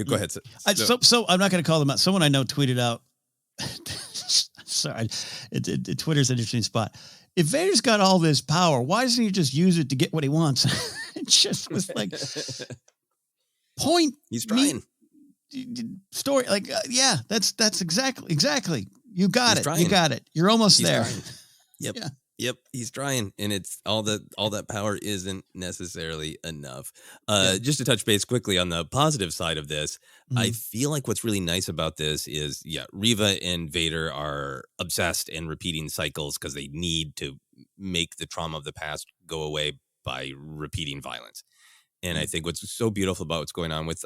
Go ahead. So I'm not going to call them out. Someone I know tweeted out. Sorry, Twitter's an interesting spot. If Vader's got all this power, why doesn't he just use it to get what he wants? It just was like point. He's trying. Story like that's exactly. You got it. Trying. You got it. You're almost He's there. Trying. Yep. Yeah. Yep, he's trying, and it's all that power isn't necessarily enough. Just to touch base quickly on the positive side of this, I feel like what's really nice about this is, Reva and Vader are obsessed and repeating cycles because they need to make the trauma of the past go away by repeating violence. And I think what's so beautiful about what's going on with,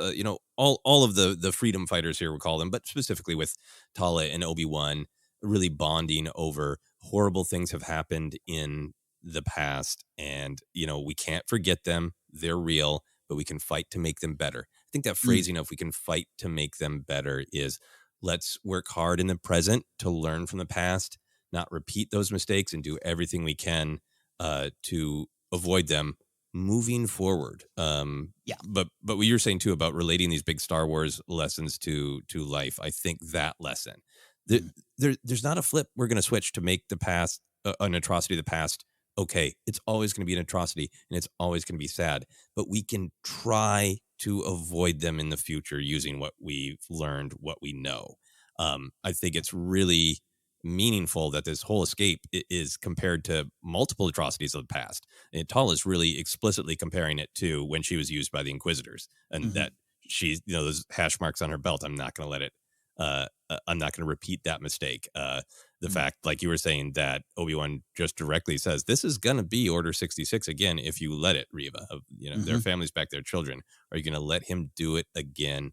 all of the freedom fighters here, we'll call them, but specifically with Tala and Obi-Wan really bonding over horrible things have happened in the past. And, we can't forget them. They're real, but we can fight to make them better. I think that phrasing of we can fight to make them better is let's work hard in the present to learn from the past, not repeat those mistakes, and do everything we can to avoid them moving forward. But what you're saying too about relating these big Star Wars lessons to life, I think that lesson, there's not a flip we're going to switch to make the past an atrocity of the past okay. It's always going to be an atrocity, and it's always going to be sad, but we can try to avoid them in the future using what we've learned, what we know. I think it's really meaningful that this whole escape is compared to multiple atrocities of the past. And Tala is really explicitly comparing it to when she was used by the Inquisitors, and that she's, those hash marks on her belt, I'm not going to let it I'm not going to repeat that mistake. The fact, like you were saying, that Obi-Wan just directly says, this is going to be Order 66 again if you let it, Reva. Their families back, their children. Are you going to let him do it again,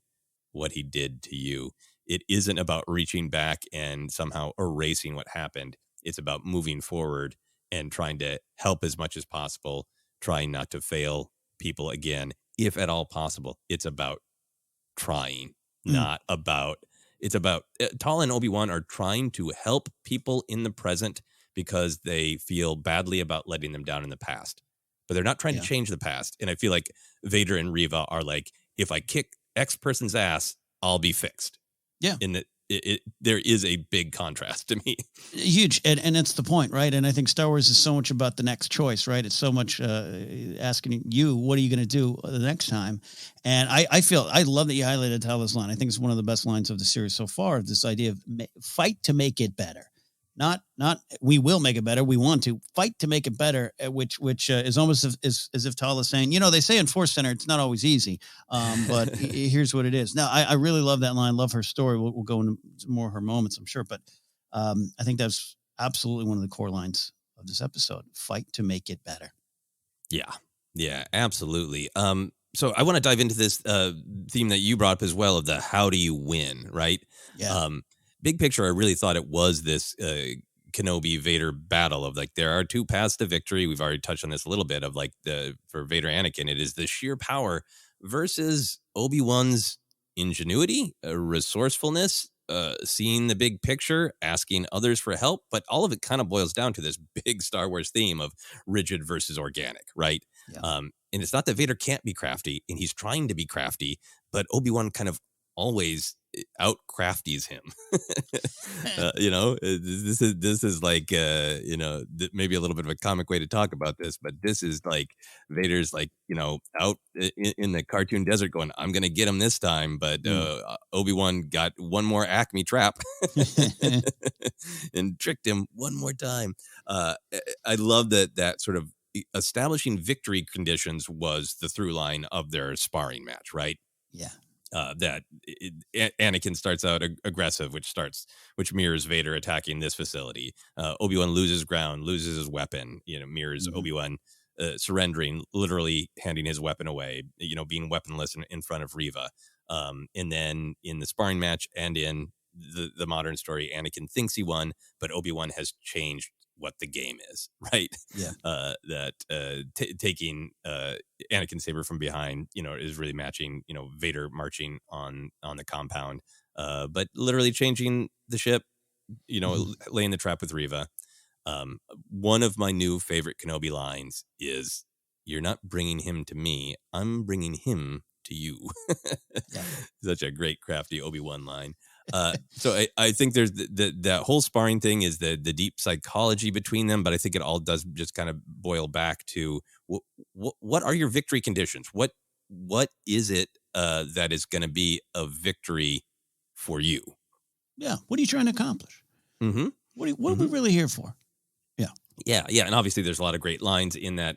what he did to you? It isn't about reaching back and somehow erasing what happened. It's about moving forward and trying to help as much as possible, trying not to fail people again, if at all possible. It's about trying, not about... It's about Tala and Obi-Wan are trying to help people in the present because they feel badly about letting them down in the past, but they're not trying to change the past. And I feel like Vader and Reva are like, if I kick X person's ass, I'll be fixed. Yeah. In that there is a big contrast to me. Huge. And it's the point, right? And I think Star Wars is so much about the next choice, right? It's so much asking you, what are you going to do the next time? And I love that you highlighted Tala's line. I think it's one of the best lines of the series so far, this idea of fight to make it better. Not we will make it better. We want to fight to make it better, which is almost as if Tala is saying, they say in Force Center, it's not always easy, but here's what it is. Now, I really love that line. Love her story. We'll go into more of her moments, I'm sure. But I think that's absolutely one of the core lines of this episode. Fight to make it better. Yeah, absolutely. So I want to dive into this theme that you brought up as well of the how do you win, right? Yeah. Big picture, I really thought it was this Kenobi Vader battle of like, there are two paths to victory. We've already touched on this a little bit of like for Vader Anakin, it is the sheer power versus Obi-Wan's ingenuity, resourcefulness, seeing the big picture, asking others for help. But all of it kind of boils down to this big Star Wars theme of rigid versus organic, right? Yeah. And it's not that Vader can't be crafty, and he's trying to be crafty, but Obi-Wan kind of always out crafties him. This is like maybe a little bit of a comic way to talk about this, but this is like Vader's like out in the cartoon desert going, I'm gonna get him this time, but Obi-Wan got one more Acme trap and tricked him one more time. I love that sort of establishing victory conditions was the through line of their sparring match, right? Yeah. Anakin starts out aggressive, which mirrors Vader attacking this facility. Obi-Wan loses ground, loses his weapon, mirrors Obi-Wan surrendering, literally handing his weapon away, being weaponless in front of Reva. And then in the sparring match and in the modern story, Anakin thinks he won, but Obi-Wan has changed what the game is, right? Yeah. Taking Anakin's saber from behind, is really matching, Vader marching on the compound, but literally changing the ship, laying the trap with Reva. One of my new favorite Kenobi lines is, "You're not bringing him to me, I'm bringing him to you." Yeah. Such a great, crafty Obi-Wan line. So I think there's that whole sparring thing is the deep psychology between them, but I think it all does just kind of boil back to what are your victory conditions? What is it that is going to be a victory for you? Yeah. What are you trying to accomplish? Mm-hmm. What are we really here for? Yeah. And obviously there's a lot of great lines in that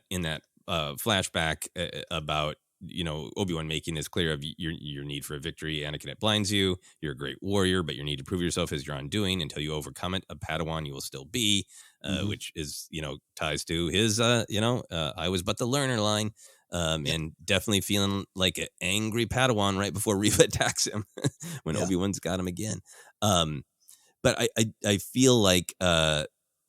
flashback about Obi-Wan making this clear of your need for a victory. Anakin, it blinds you. You're a great warrior, but your need to prove yourself is your undoing. Until you overcome it, a Padawan you will still be, which is, ties to his, I was but the learner line. And definitely feeling like an angry Padawan right before Reva attacks him when Obi-Wan's got him again. But I feel like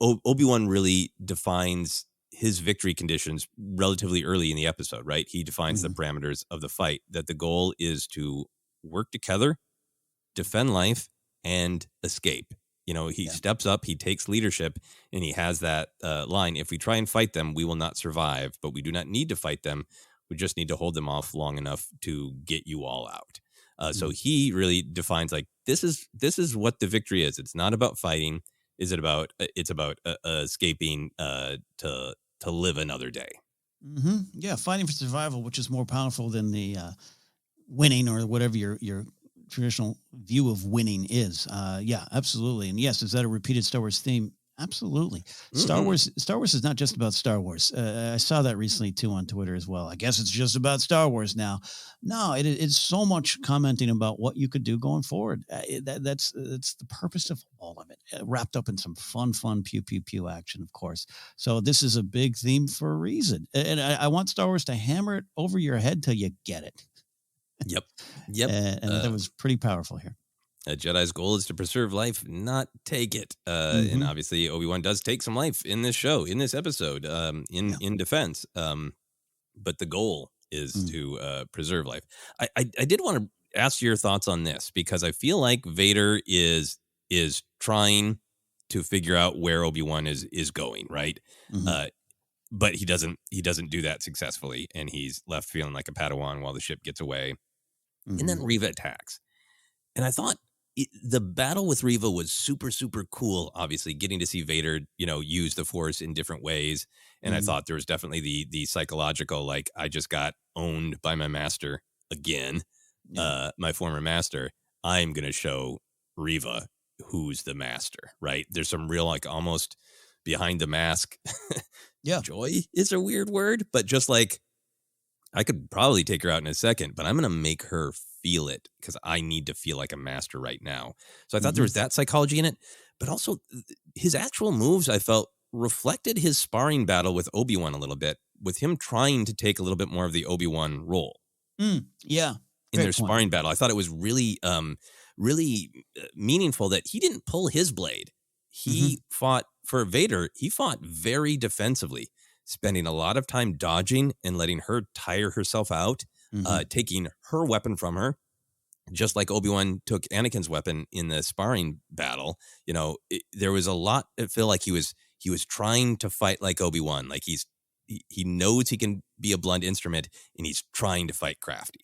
Obi-Wan really defines his victory conditions relatively early in the episode, right? He defines the parameters of the fight, that the goal is to work together, defend life, and escape. He steps up, he takes leadership, and he has that line, if we try and fight them, we will not survive, but we do not need to fight them. We just need to hold them off long enough to get you all out. So he really defines like, this is what the victory is. It's not about fighting. It's about escaping to live another day. Mm-hmm. Yeah, fighting for survival, which is more powerful than the winning or whatever your traditional view of winning is. Yeah, absolutely. And yes, is that a repeated Star Wars theme? Absolutely. Star Wars is not just about Star Wars. I saw that recently too on Twitter as well. I guess it's just about Star Wars now. No, it's so much commenting about what you could do going forward. That's the purpose of all of it, wrapped up in some fun pew pew pew action, of course. So this is a big theme for a reason, and I want Star Wars to hammer it over your head till you get it. Yep. And that was pretty powerful here. A Jedi's goal is to preserve life, not take it. And obviously, Obi-Wan does take some life in this show, in this episode, in defense. But the goal is to preserve life. I did want to ask your thoughts on this, because I feel like Vader is trying to figure out where Obi-Wan is going, right? But he doesn't do that successfully, and he's left feeling like a Padawan while the ship gets away. And then Reva attacks. And I thought the battle with Reva was super, super cool. Obviously, getting to see Vader, use the Force in different ways. And I thought there was definitely the psychological, like, I just got owned by my master again, my former master. I'm going to show Reva who's the master, right? There's some real, like, almost behind the mask. Joy is a weird word, but just like, I could probably take her out in a second, but I'm going to make her feel it because I need to feel like a master right now. So I thought there was that psychology in it, but also his actual moves, I felt, reflected his sparring battle with Obi-Wan a little bit, with him trying to take a little bit more of the Obi-Wan role. Yeah. In their sparring battle. I thought it was really, really meaningful that he didn't pull his blade. He fought for Vader. He fought very defensively, spending a lot of time dodging and letting her tire herself out, taking her weapon from her, just like Obi-Wan took Anakin's weapon in the sparring battle. There was a lot. I feel like he was trying to fight like Obi-Wan, like he knows he can be a blunt instrument, and he's trying to fight crafty.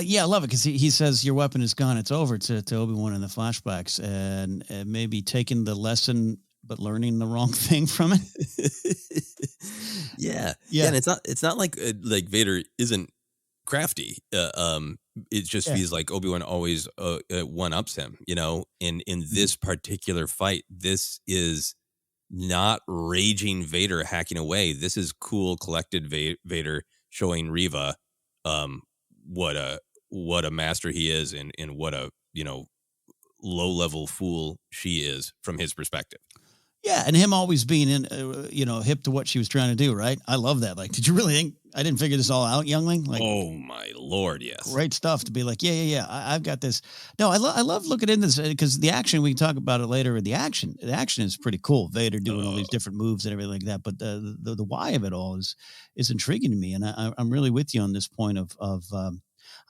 Yeah, I love it because he says your weapon is gone. It's over to Obi-Wan in the flashbacks, and maybe taking the lesson but learning the wrong thing from it. Yeah. Yeah. And it's not like Vader isn't crafty. It just Yeah. feels like Obi-Wan always one ups him. In Mhm. this particular fight, this is not raging Vader hacking away. This is cool, collected Vader showing Reva um, what a master he is, and what a low level fool she is from his perspective. Yeah, and him always being hip to what she was trying to do, right? I love that. Like, did you really think I didn't figure this all out, youngling? Like, Oh my lord, yes. great stuff to be like, yeah. I've got this. No, I love looking into this because the action, we can talk about it later. The action is pretty cool. Vader doing all these different moves and everything like that. But the why of it all is intriguing to me, and I'm really with you on this point of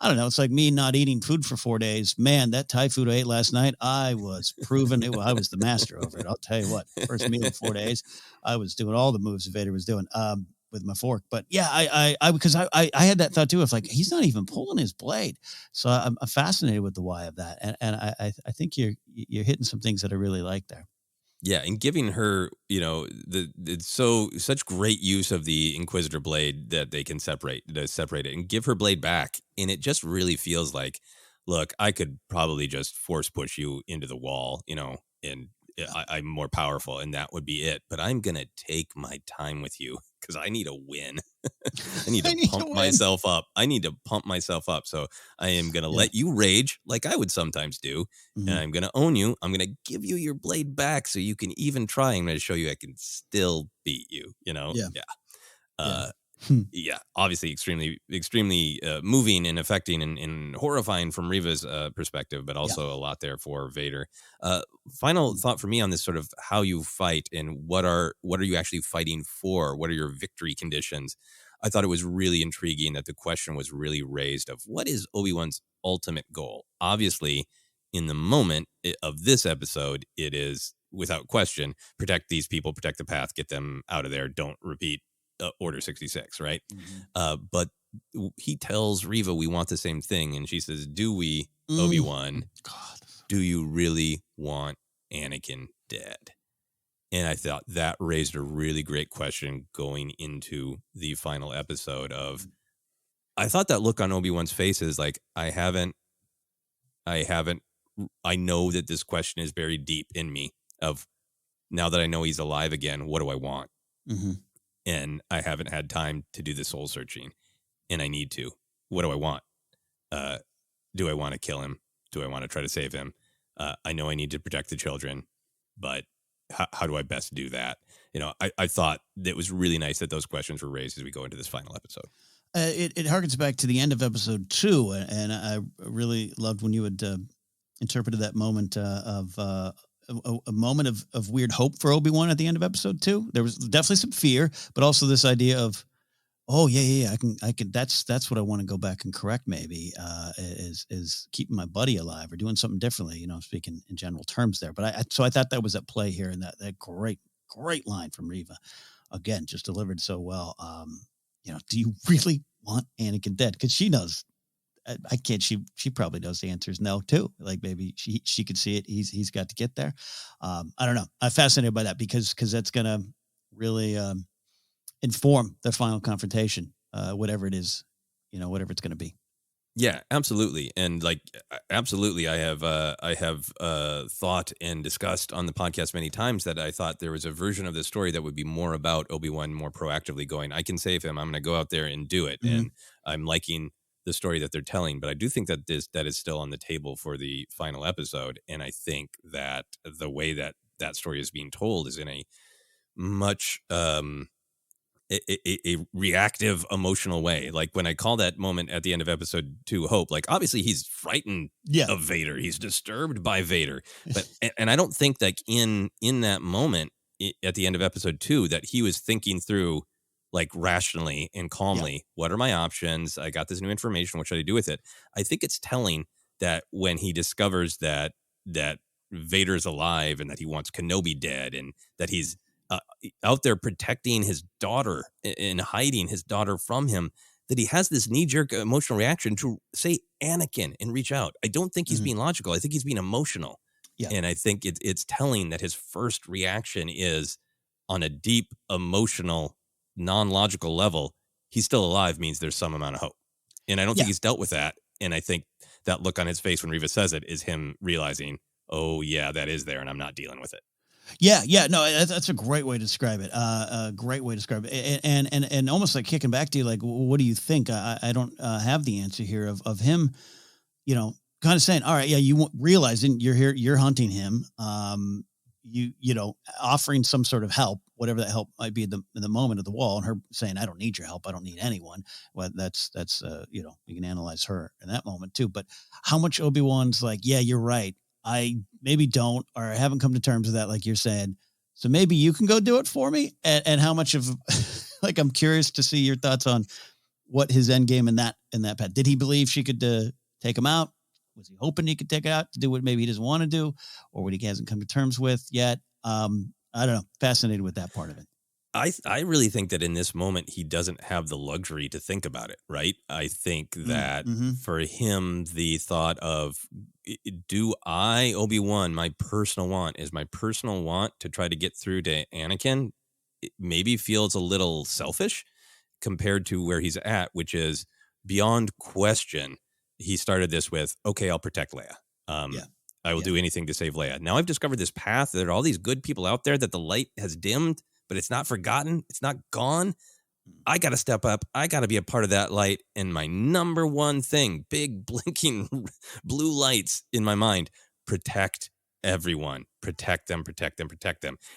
I don't know. It's like me not eating food for 4 days. Man, that Thai food I ate last night, I was proven I was the master over it. I'll tell you what. First meal in 4 days, I was doing all the moves Vader was doing. With my fork. But yeah, I because I had that thought too of like, he's not even pulling his blade. So I'm fascinated with the why of that. And I think you're hitting some things that I really like there. Yeah, and giving her, it's such great use of the Inquisitor blade that they can separate it and give her blade back. And it just really feels like, look, I could probably just force push you into the wall, and I'm more powerful, and that would be it. But I'm going to take my time with you because I need a win. I need to pump myself up. I need to pump myself up. So I am going to let you rage like I would sometimes do. Mm-hmm. And I'm going to own you. I'm going to give you your blade back so you can even try. I'm going to show you I can still beat you, Yeah. Yeah, obviously extremely moving and affecting and horrifying from Reva's perspective, but also a lot there for Vader. Final thought for me on this sort of how you fight and what are you actually fighting for? What are your victory conditions? I thought it was really intriguing that the question was really raised of what is Obi-Wan's ultimate goal? Obviously, in the moment of this episode, it is without question, protect these people, protect the path, get them out of there. Don't repeat Order 66, right? Mm-hmm. But he tells Reva we want the same thing, and she says, do we, Obi-Wan? God. Do you really want Anakin dead? And I thought that raised a really great question going into the final episode of, I thought that look on Obi-Wan's face is like, I know that this question is buried deep in me of, now that I know he's alive again, what do I want? Mm-hmm. And I haven't had time to do the soul searching, and I need to. What do I want? Do I want to kill him? Do I want to try to save him? I know I need to protect the children, but how do I best do that? I thought that it was really nice that those questions were raised as we go into this final episode. It harkens back to the end of episode 2, and I really loved when you had interpreted that moment of a moment of weird hope for Obi-Wan at the end of episode 2. There was definitely some fear, but also this idea of, oh yeah, I can. That's what I want to go back and correct. Maybe is keeping my buddy alive or doing something differently. Speaking in general terms there. But I thought that was at play here, and that great line from Reva, again, just delivered so well. Do you really want Anakin dead? Because she knows. I can't. She probably knows the answer is no too. Like maybe she could see it. He's got to get there. I don't know. I'm fascinated by that because that's gonna really inform their final confrontation, whatever it is, whatever it's going to be. Yeah, absolutely. And absolutely. I have thought and discussed on the podcast many times that I thought there was a version of this story that would be more about Obi-Wan more proactively going, I can save him. I'm going to go out there and do it. Mm-hmm. And I'm liking the story that they're telling, but I do think that that is still on the table for the final episode. And I think that the way that story is being told is in a much, a reactive, emotional way. Like when I call that moment at the end of episode 2 hope, like obviously he's frightened of Vader. He's disturbed by Vader. But and I don't think that in that moment at the end of episode 2 that he was thinking through like rationally and calmly, what are my options? I got this new information. What should I do with it? I think it's telling that when he discovers that Vader's alive and that he wants Kenobi dead and that he's out there protecting his daughter and hiding his daughter from him, that he has this knee-jerk emotional reaction to say Anakin and reach out. I don't think he's being logical. I think he's being emotional. Yeah. And I think it's telling that his first reaction is on a deep, emotional, non-logical level. He's still alive means there's some amount of hope. And I don't think he's dealt with that. And I think that look on his face when Reva says it is him realizing, oh, yeah, that is there, and I'm not dealing with it. Yeah, no, that's a great way to describe it. A great way to describe it, and almost like kicking back to you, like, what do you think? I don't have the answer here of him, kind of saying, all right, yeah, you realizing you're here, you're hunting him, offering some sort of help, whatever that help might be in the moment of the wall, and her saying, I don't need your help, I don't need anyone. Well, that's you can analyze her in that moment too. But how much Obi-Wan's like, yeah, you're right. I maybe don't, or I haven't come to terms with that, like you're saying. So maybe you can go do it for me. And how much of, like, I'm curious to see your thoughts on what his end game in that path. Did he believe she could take him out? Was he hoping he could take it out to do what maybe he doesn't want to do, or what he hasn't come to terms with yet? I don't know. Fascinated with that part of it. I really think that in this moment, he doesn't have the luxury to think about it, right? I think that for him, the thought of, do I, Obi-Wan, my personal want to try to get through to Anakin, it maybe feels a little selfish compared to where he's at, which is beyond question. He started this with, okay, I'll protect Leia. I will do anything to save Leia. Now I've discovered this path. There are all these good people out there that the light has dimmed, but it's not forgotten. It's not gone. I got to step up. I got to be a part of that light. And my number one thing, big blinking blue lights in my mind, protect everyone. Protect them.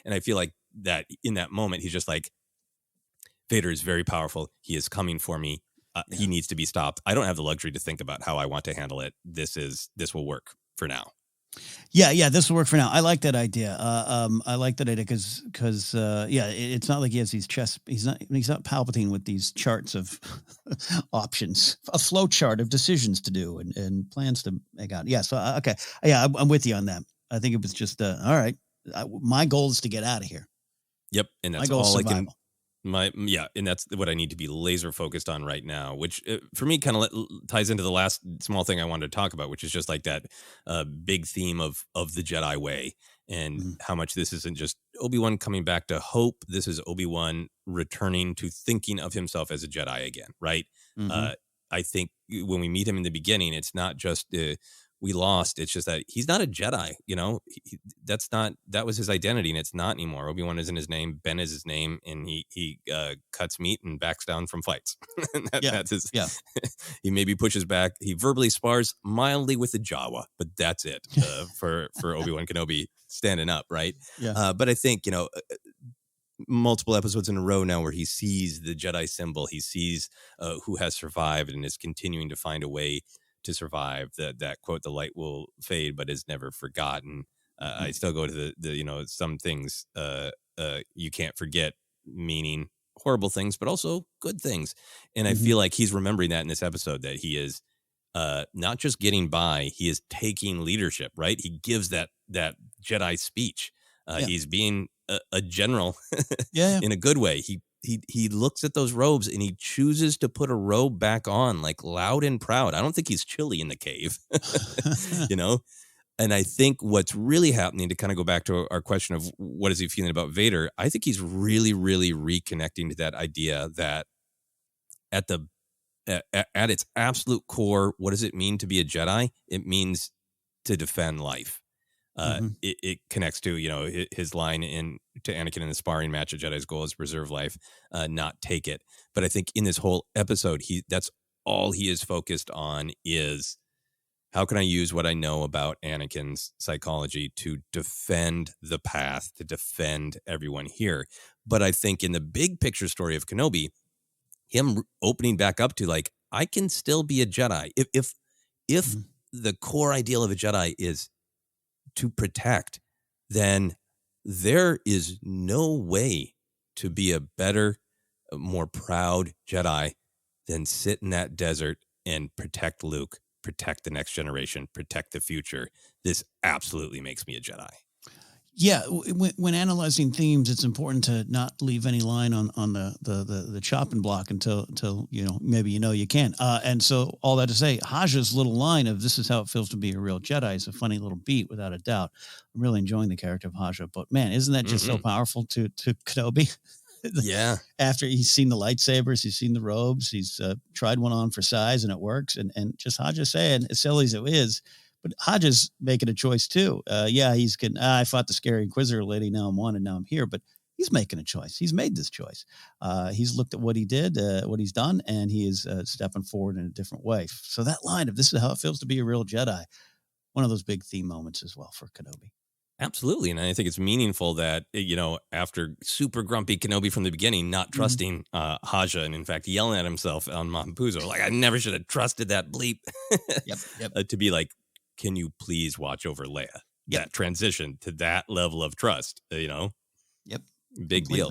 And I feel like that in that moment, he's just like, Vader is very powerful. He is coming for me. He needs to be stopped. I don't have the luxury to think about how I want to handle it. This will work for now. Yeah, this will work for now. I like that idea. I like that idea because it's not like he has these he's not Palpatine with these charts of options, a flow chart of decisions to do and plans to make out. Yeah. So okay. Yeah, I'm with you on that. I think it was just all right. My goal is to get out of here. Yep, and that's all I can. And that's what I need to be laser focused on right now, which for me kind of ties into the last small thing I wanted to talk about, which is just like that big theme of the Jedi way, and how much this isn't just Obi-Wan coming back to hope. This is Obi-Wan returning to thinking of himself as a Jedi again, right? I think when we meet him in the beginning, it's not just we lost. It's just that he's not a Jedi, that was his identity, and it's not anymore. Obi-Wan isn't his name. Ben is his name, and he cuts meat and backs down from fights. That's his. Yeah. He maybe pushes back. He verbally spars mildly with the Jawa, but that's it for Obi-Wan Kenobi standing up, right? Yeah. But I think, multiple episodes in a row now where he sees the Jedi symbol, he sees who has survived and is continuing to find a way to survive. That quote, the light will fade but is never forgotten. I still go to the some things you can't forget, meaning horrible things but also good things. And I feel like he's remembering that in this episode, that he is not just getting by, he is taking leadership, right? He gives that Jedi speech. He's being a general in a good way. He looks at those robes and he chooses to put a robe back on, like loud and proud. I don't think he's chilly in the cave, And I think what's really happening, to kind of go back to our question of what is he feeling about Vader, I think he's really, really reconnecting to that idea that at its absolute core, what does it mean to be a Jedi? It means to defend life. It connects to his line to Anakin in the sparring match, a Jedi's goal is preserve life, not take it. But I think in this whole episode, that's all he is focused on is, how can I use what I know about Anakin's psychology to defend the path, to defend everyone here. But I think in the big picture story of Kenobi, him opening back up to, like, I can still be a Jedi. If the core ideal of a Jedi is to protect, then there is no way to be a better, more proud Jedi than sit in that desert and protect Luke, protect the next generation, protect the future. This absolutely makes me a Jedi. Yeah, when analyzing themes, it's important to not leave any line on the chopping block until maybe you can. And so all that to say, Haja's little line of "This is how it feels to be a real Jedi" is a funny little beat, without a doubt. I'm really enjoying the character of Haja, but man, isn't that just so powerful to Kenobi? Yeah. After he's seen the lightsabers, he's seen the robes, he's tried one on for size, and it works. And just Haja saying, as silly as it is. But Haja's making a choice too. He's getting, I fought the scary Inquisitor lady. Now I'm wanted. Now I'm here. But he's making a choice. He's made this choice. He's looked at what he did, what he's done, and he is stepping forward in a different way. So that line of "This is how it feels to be a real Jedi," one of those big theme moments as well for Kenobi. Absolutely. And I think it's meaningful that, after super grumpy Kenobi from the beginning, not trusting Haja, and in fact, yelling at himself on Mos Espa, like, I never should have trusted that bleep. Yep. To be like, can you please watch over Leia? Yep. That transition to that level of trust, Yep. Big Completely. deal.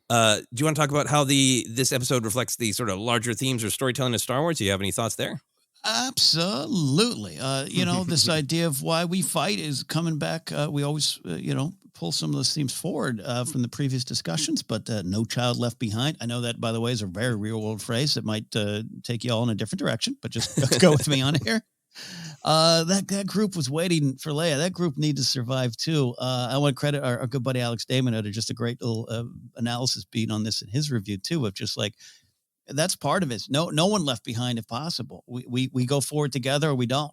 Do you want to talk about how this episode reflects the sort of larger themes or storytelling of Star Wars? Do you have any thoughts there? Absolutely. This idea of why we fight is coming back. We always, pull some of those themes forward from the previous discussions, but no child left behind. I know that, by the way, is a very real world phrase that might take you all in a different direction, but just go with me on here. That group was waiting for Leia. That group needed to survive too. I want to credit our good buddy Alex Damon did just a great little analysis beat on this in his review too, of just like, that's part of it. No one left behind if possible. We go forward together or we don't.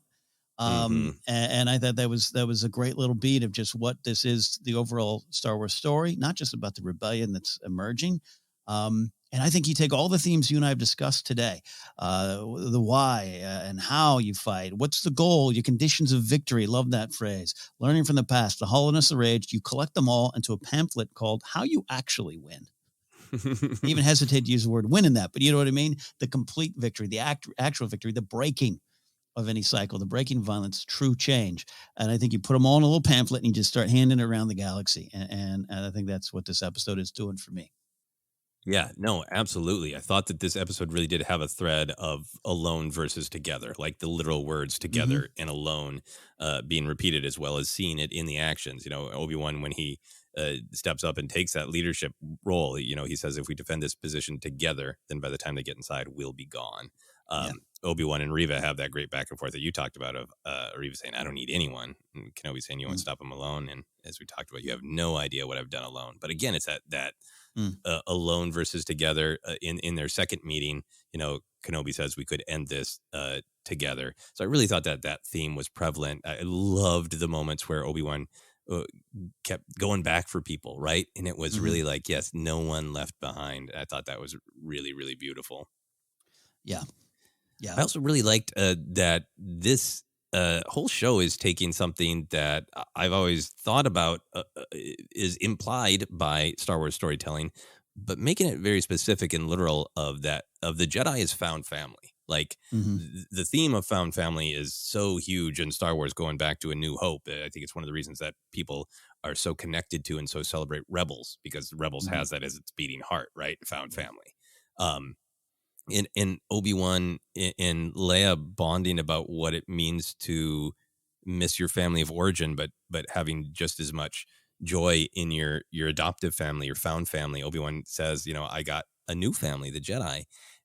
And I thought that was a great little beat of just what this is, the overall Star Wars story, not just about the rebellion that's emerging. And I think you take all the themes you and I have discussed today, the why and how you fight, what's the goal, your conditions of victory, love that phrase, learning from the past, the hollowness of rage, you collect them all into a pamphlet called How You Actually Win. I even hesitate to use the word win in that, but you know what I mean? The complete victory, the actual victory, the breaking of any cycle, the breaking of violence, true change. And I think you put them all in a little pamphlet and you just start handing it around the galaxy. And I think that's what this episode is doing for me. Yeah, no, absolutely. I thought that this episode really did have a thread of alone versus together, like the literal words together and alone being repeated, as well as seeing it in the actions. Obi-Wan, when he steps up and takes that leadership role, he says, if we defend this position together, then by the time they get inside, we'll be gone. Obi-Wan and Reva have that great back and forth that you talked about of Reva saying, I don't need anyone. And Kenobi saying, you won't stop him alone. And as we talked about, you have no idea what I've done alone. But again, it's that alone versus together in their second meeting. Kenobi says we could end this together. So I really thought that theme was prevalent. I loved the moments where Obi-Wan kept going back for people, right? And it was really like, yes, no one left behind. I thought that was really, really beautiful. Yeah. I also really liked that this whole show is taking something that I've always thought about is implied by Star Wars storytelling, but making it very specific and literal of the Jedi is found family. Like the theme of found family is so huge in Star Wars, going back to A New Hope. I think it's one of the reasons that people are so connected to and so celebrate Rebels, because Rebels has that as its beating heart, right? Found family. In Obi-Wan and Leia bonding about what it means to miss your family of origin, but having just as much joy in your adoptive family, your found family. Obi-Wan says, I got a new family, the Jedi.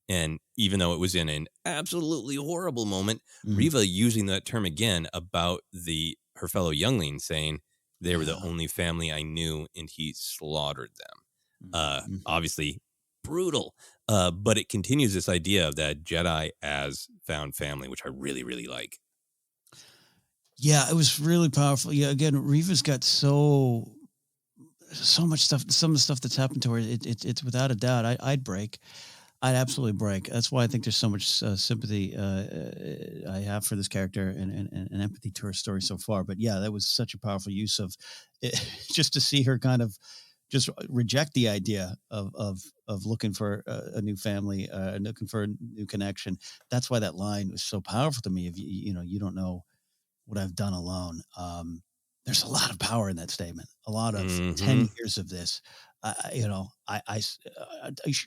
And even though it was in an absolutely horrible moment, Reva using that term again about her fellow younglings, saying they were the only family I knew, and he slaughtered them. Obviously brutal, but it continues this idea of that Jedi as found family, which I really, really like. Yeah, it was really powerful. Yeah, again, Reva's got so much stuff. Some of the stuff that's happened to her, it's without a doubt. I'd break. I'd absolutely break. That's why I think there's so much sympathy I have for this character and empathy to her story so far. But yeah, that was such a powerful use of it, just to see her kind of just reject the idea of looking for a new family, looking for a new connection. That's why that line was so powerful to me. If you don't know what I've done alone. There's a lot of power in that statement. A lot of 10 years of this.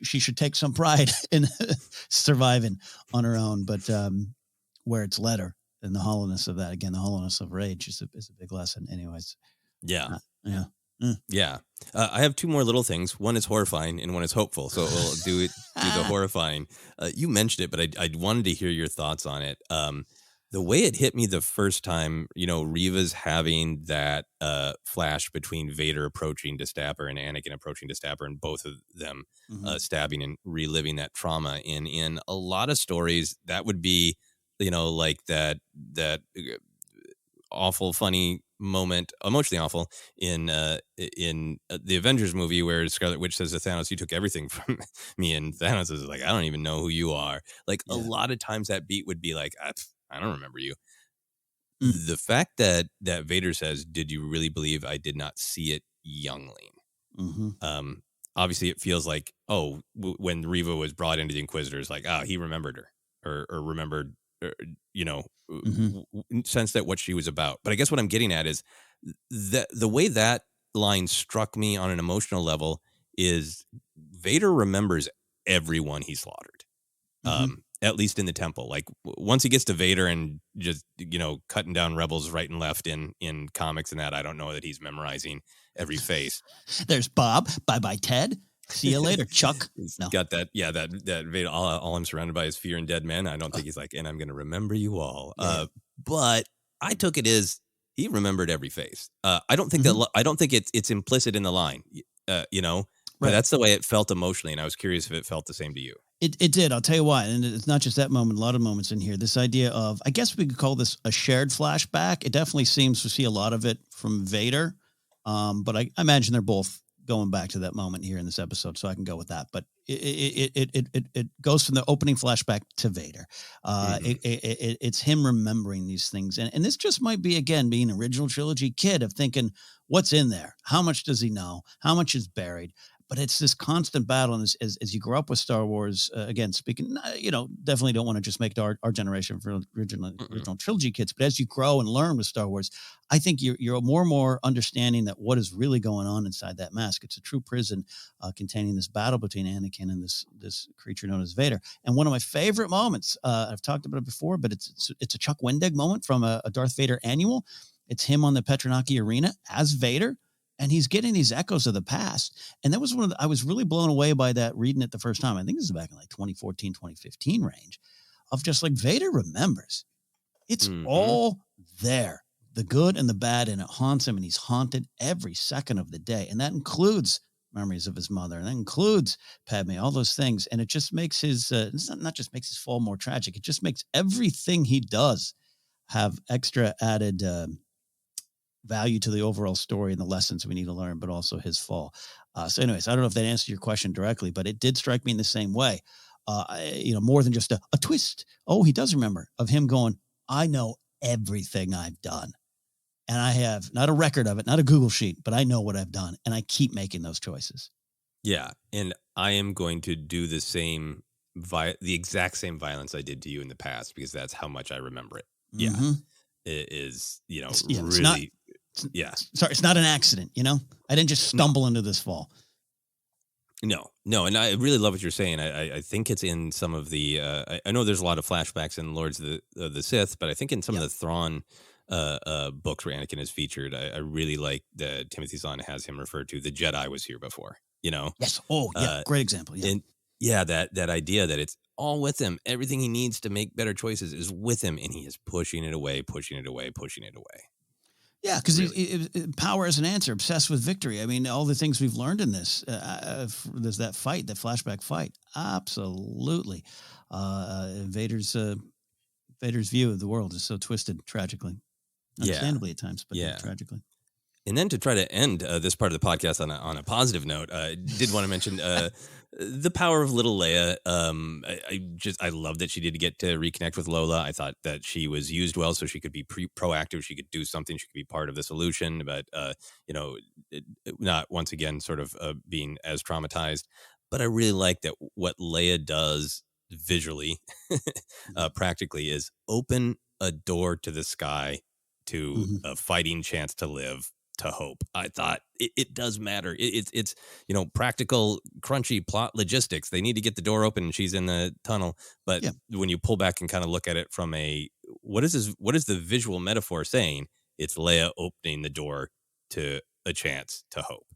She should take some pride in surviving on her own, but where it's led her and the hollowness of that, again, the hollowness of rage is a big lesson anyways. Yeah. Yeah. Yeah. I have two more little things. One is horrifying and one is hopeful. So we'll do the horrifying. You mentioned it, but I wanted to hear your thoughts on it. The way it hit me the first time, Reva's having that flash between Vader approaching to stab her and Anakin approaching to stab her, and both of them stabbing and reliving that trauma. In a lot of stories, that would be, like that awful, funny moment, emotionally awful in the Avengers movie where Scarlet Witch says to Thanos, "You took everything from me," and Thanos is like, "I don't even know who you are." Like a lot of times that beat would be like, I don't remember you. The fact that Vader says, "Did you really believe I did not see it, youngling?" Obviously it feels like, when Reva was brought into the Inquisitors, like, he remembered her or remembered, sensed that what she was about. But I guess what I'm getting at is that the way that line struck me on an emotional level is Vader remembers everyone he slaughtered. At least in the temple. Like once he gets to Vader and just, cutting down rebels right and left in comics and that, I don't know that he's memorizing every face. There's Bob. Bye-bye, Ted. See you later, Chuck. He's got that Vader, all I'm surrounded by is fear and dead men. I don't think he's like, and I'm going to remember you all. Yeah. But I took it as he remembered every face. I don't think I don't think it's implicit in the line, but that's the way it felt emotionally. And I was curious if it felt the same to you. It did. I'll tell you why. And it's not just that moment, a lot of moments in here. This idea of, I guess we could call this a shared flashback. It definitely seems to see a lot of it from Vader. But I imagine they're both going back to that moment here in this episode, so I can go with that. But it goes from the opening flashback to Vader. It's him remembering these things. And this just might be, again, being an original trilogy kid of thinking, what's in there? How much does he know? How much is buried? But it's this constant battle. And as you grow up with Star Wars, again, speaking, definitely don't want to just make our generation for original trilogy kids. But as you grow and learn with Star Wars, I think you're more and more understanding that what is really going on inside that mask. It's a true prison containing this battle between Anakin and this creature known as Vader. And one of my favorite moments, I've talked about it before, but it's a Chuck Wendig moment from a Darth Vader annual. It's him on the Petronaki Arena as Vader. And he's getting these echoes of the past. And that was I was really blown away by that reading it the first time. I think this is back in like 2014, 2015 range of just like Vader remembers. It's all there, the good and the bad, and it haunts him. And he's haunted every second of the day. And that includes memories of his mother. And that includes Padme, all those things. And it just makes his, it's not just makes his fall more tragic. It just makes everything he does have extra added, value to the overall story and the lessons we need to learn, but also his fall. So anyways, I don't know if that answered your question directly, but it did strike me in the same way. More than just a twist. Oh, he does remember of him going, I know everything I've done. And I have not a record of it, not a Google sheet, but I know what I've done. And I keep making those choices. Yeah. And I am going to do the same, the exact same violence I did to you in the past, because that's how much I remember it. Yeah. It is, really. Sorry, it's not an accident, I didn't just stumble into this fall. No. And I really love what you're saying. I think it's in some of the, I know there's a lot of flashbacks in Lords of the Sith, but I think in some of the Thrawn books where Anakin is featured, I really like that Timothy Zahn has him referred to, the Jedi was here before, Yes. Oh, yeah. Great example. Yeah. And that idea that it's all with him. Everything he needs to make better choices is with him, and he is pushing it away. Yeah, because power as an answer, obsessed with victory. I mean, all the things we've learned in this, there's that fight, that flashback fight. Absolutely. Vader's view of the world is so twisted, tragically. Understandably at times, but tragically. And then to try to end this part of the podcast on a positive note, I did want to mention the power of little Leia. I love that she did get to reconnect with Lola. I thought that she was used well, so she could be proactive. She could do something. She could be part of the solution, but not once again sort of being as traumatized. But I really like that what Leia does visually, practically, is open a door to the sky to a fighting chance to live. To hope. I thought it does matter. It's practical, crunchy plot logistics. They need to get the door open and she's in the tunnel. But when you pull back and kind of look at it from what is the visual metaphor saying? It's Leia opening the door to a chance to hope.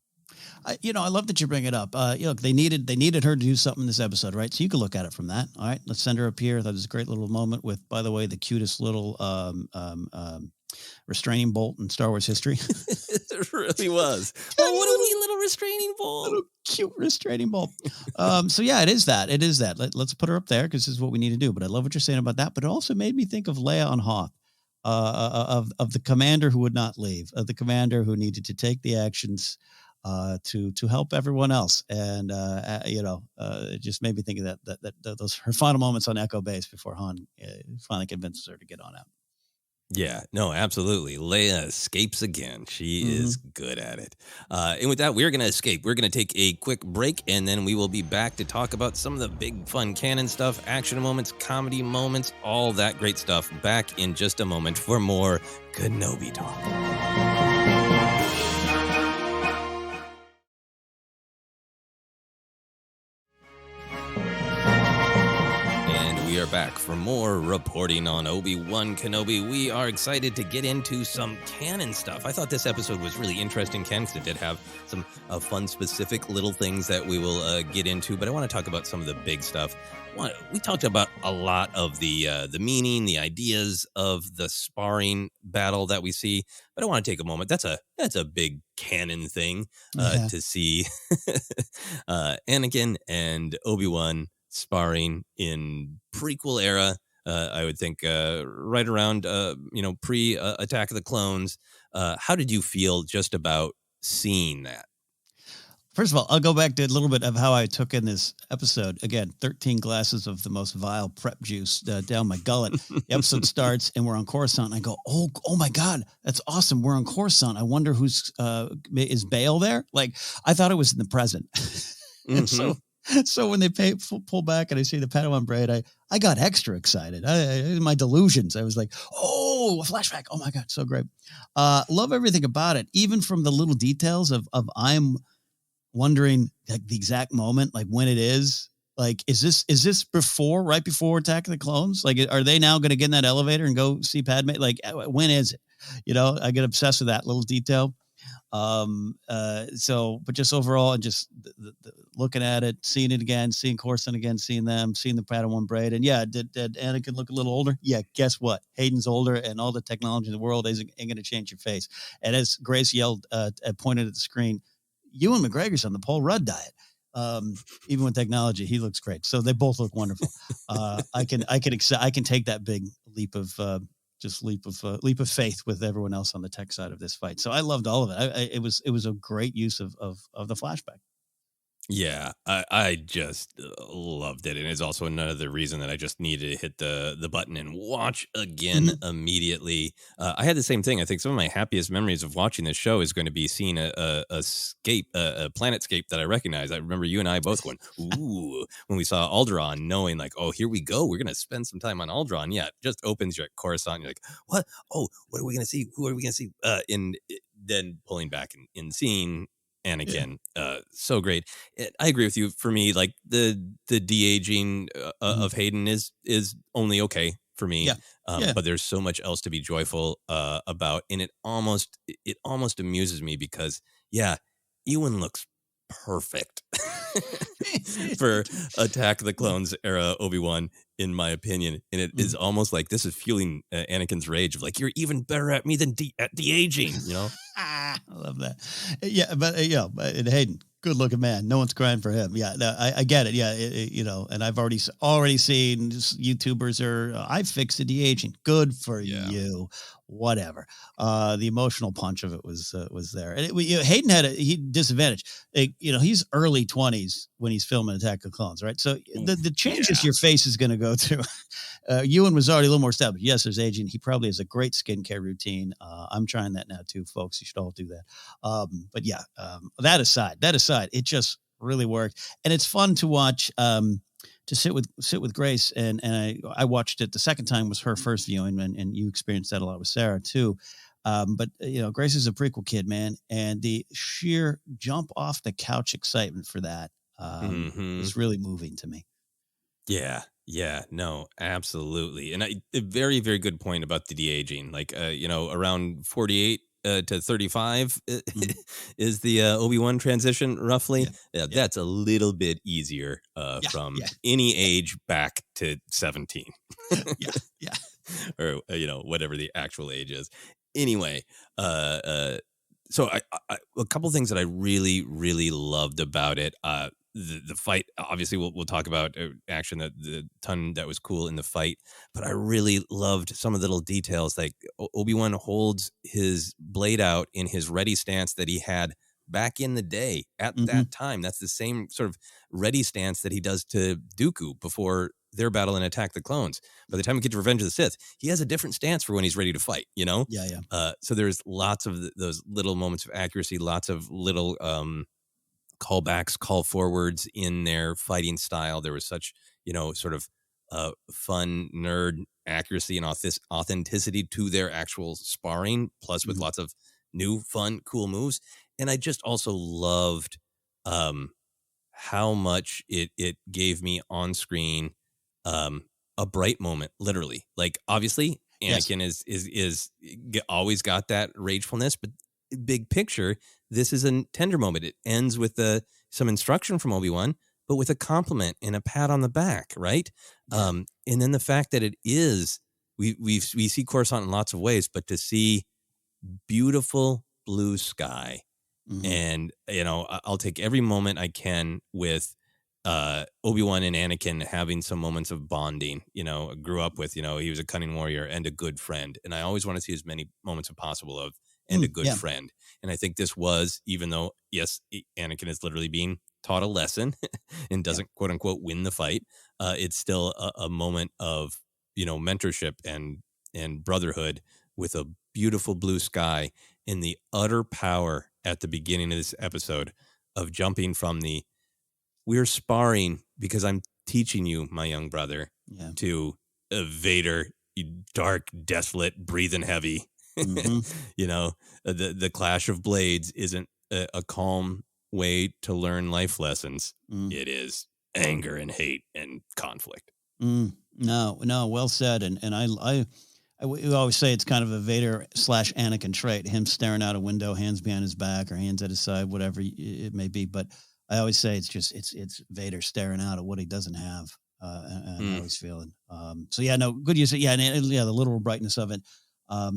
I love that you bring it up. Look, they needed her to do something in this episode, right? So you can look at it from that. All right, let's send her up here. That was a great little moment with, by the way, the cutest little restraining bolt in Star Wars history. It really was. Oh, what a wee little restraining bolt. Little cute restraining bolt. So yeah, it is that. Let's put her up there because this is what we need to do. But I love what you're saying about that. But it also made me think of Leia on Hoth, of the commander who would not leave, of the commander who needed to take the actions to help everyone else. And it just made me think of that those her final moments on Echo Base before Han finally convinces her to get on out. Yeah, no, absolutely. Leia escapes again. She is good at it. And with that, we're going to escape. We're going to take a quick break, and then we will be back to talk about some of the big, fun canon stuff, action moments, comedy moments, all that great stuff. Back in just a moment for more Kenobi talk. We are back for more reporting on Obi-Wan Kenobi. We are excited to get into some canon stuff. I thought this episode was really interesting, Ken, because it did have some fun, specific little things that we will get into. But I want to talk about some of the big stuff. We talked about a lot of the meaning, the ideas of the sparring battle that we see. But I want to take a moment. That's a big canon thing to see Anakin and Obi-Wan sparring in prequel era. I would think right around pre Attack of the Clones. How did you feel just about seeing that? First of all, I'll go back to a little bit of how I took in this episode. Again, 13 glasses of the most vile prep juice down my gullet. The episode starts and we're on Coruscant. I go, oh my God, that's awesome. We're on Coruscant. I wonder who's is Bail there? Like, I thought it was in the present. And so when they pull back and I see the Padawan braid, I got extra excited. My delusions. I was like, oh, a flashback. Oh my God, so great. Love everything about it. Even from the little details of I'm wondering like the exact moment, like when it is. Like, is this right before Attack of the Clones? Like, are they now going to get in that elevator and go see Padme? Like, when is it? I get obsessed with that little detail. But just overall, and just the looking at it, seeing it again, seeing Coruscant again, seeing the Padawan braid. And yeah, did Anakin look a little older? Yeah. Guess what? Hayden's older and all the technology in the world ain't going to change your face. And as Grace yelled, pointed at the screen, Ewan McGregor's on the Paul Rudd diet. Even with technology, he looks great. So they both look wonderful. I can take that big leap of faith with everyone else on the tech side of this fight. So I loved all of it. It was a great use of the flashback. Yeah, I just loved it. And it's also another reason that I just needed to hit the button and watch again immediately. I had the same thing. I think some of my happiest memories of watching this show is going to be seeing a planetscape that I recognize. I remember you and I both going, ooh, when we saw Alderaan, knowing like, oh, here we go. We're going to spend some time on Alderaan. Yeah, it just opens your Coruscant. You're like, what? Oh, what are we going to see? Who are we going to see? Then pulling back and seeing Anakin, so great. I agree with you. For me, like the de-aging of Hayden is only okay for me. But there's so much else to be joyful about, and it almost amuses me because Ewan looks perfect for Attack of the Clones era Obi-Wan, in my opinion. And it is almost like this is fueling Anakin's rage of like, you're even better at me than at de-aging, I love that. Yeah, but Hayden, good looking man. No one's crying for him. Yeah, no, I get it. Yeah, and I've already seen YouTubers I fixed the de-aging. Good for you. Whatever. The emotional punch of it was there. And Hayden had a disadvantage. He's early 20s when he's filming Attack of the Clones, right? So the changes your face is going to go through. Ewan was already a little more established. Yes, there's aging. He probably has a great skincare routine. I'm trying that now too, folks. You should all do that. That aside, it just really worked. And it's fun to watch, to sit with Grace. And I watched it the second time was her first viewing, and you experienced that a lot with Sarah too. But Grace is a prequel kid, man. And the sheer jump off the couch excitement for that was really moving to me. Yeah, no, absolutely. And a very, very good point about the de-aging. Like, around 48, to 35 is the Obi-Wan transition roughly. Yeah, that's a little bit easier from any age back to 17. yeah. Or whatever the actual age is. Anyway, so I a couple things that I really, really loved about it. The fight, obviously, we'll talk about action, the ton that was cool in the fight, but I really loved some of the little details. Like Obi-Wan holds his blade out in his ready stance that he had back in the day at that time. That's the same sort of ready stance that he does to Dooku before their battle in Attack the Clones. By the time we get to Revenge of the Sith, he has a different stance for when he's ready to fight, Yeah. So there's lots of those little moments of accuracy, lots of little callbacks, call forwards in their fighting style. There was such, sort of fun nerd accuracy and authenticity to their actual sparring, plus with lots of new, fun, cool moves. And I just also loved how much it gave me on screen a bright moment, literally. Like, obviously, Anakin is always got that ragefulness, but big picture, this is a tender moment. It ends with some instruction from Obi-Wan, but with a compliment and a pat on the back, right? And then the fact that it is, we see Coruscant in lots of ways, but to see beautiful blue sky, and I'll take every moment I can with Obi-Wan and Anakin having some moments of bonding. I grew up with, he was a cunning warrior and a good friend, and I always want to see as many moments as possible of and a good friend. And I think this was, even though, yes, Anakin is literally being taught a lesson and doesn't quote unquote win the fight, it's still a moment of, mentorship and brotherhood with a beautiful blue sky and the utter power at the beginning of this episode of jumping from we're sparring because I'm teaching you, my young brother, to Vader, dark, desolate, breathing heavy. The clash of blades isn't a calm way to learn life lessons. It is anger and hate and conflict. No, well said. And we always say it's kind of a Vader / Anakin trait, him staring out a window, hands behind his back or hands at his side, whatever it may be. But I always say it's Vader staring out at what he doesn't have. And I always feel it. Good use. The literal brightness of it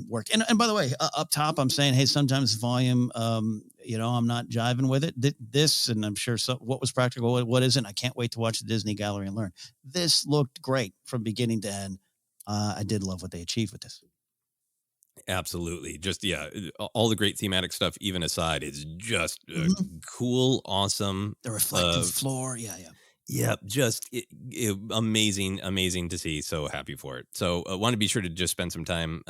worked. And by the way, up top, I'm saying, hey, sometimes volume, I'm not jiving with it. This, and I'm sure what was practical, what isn't. I can't wait to watch the Disney Gallery and learn. This looked great from beginning to end. I did love what they achieved with this. Absolutely. Just, all the great thematic stuff, even aside, is just cool, awesome. The reflective floor. Yeah, just amazing to see. So happy for it. So I want to be sure to just spend some time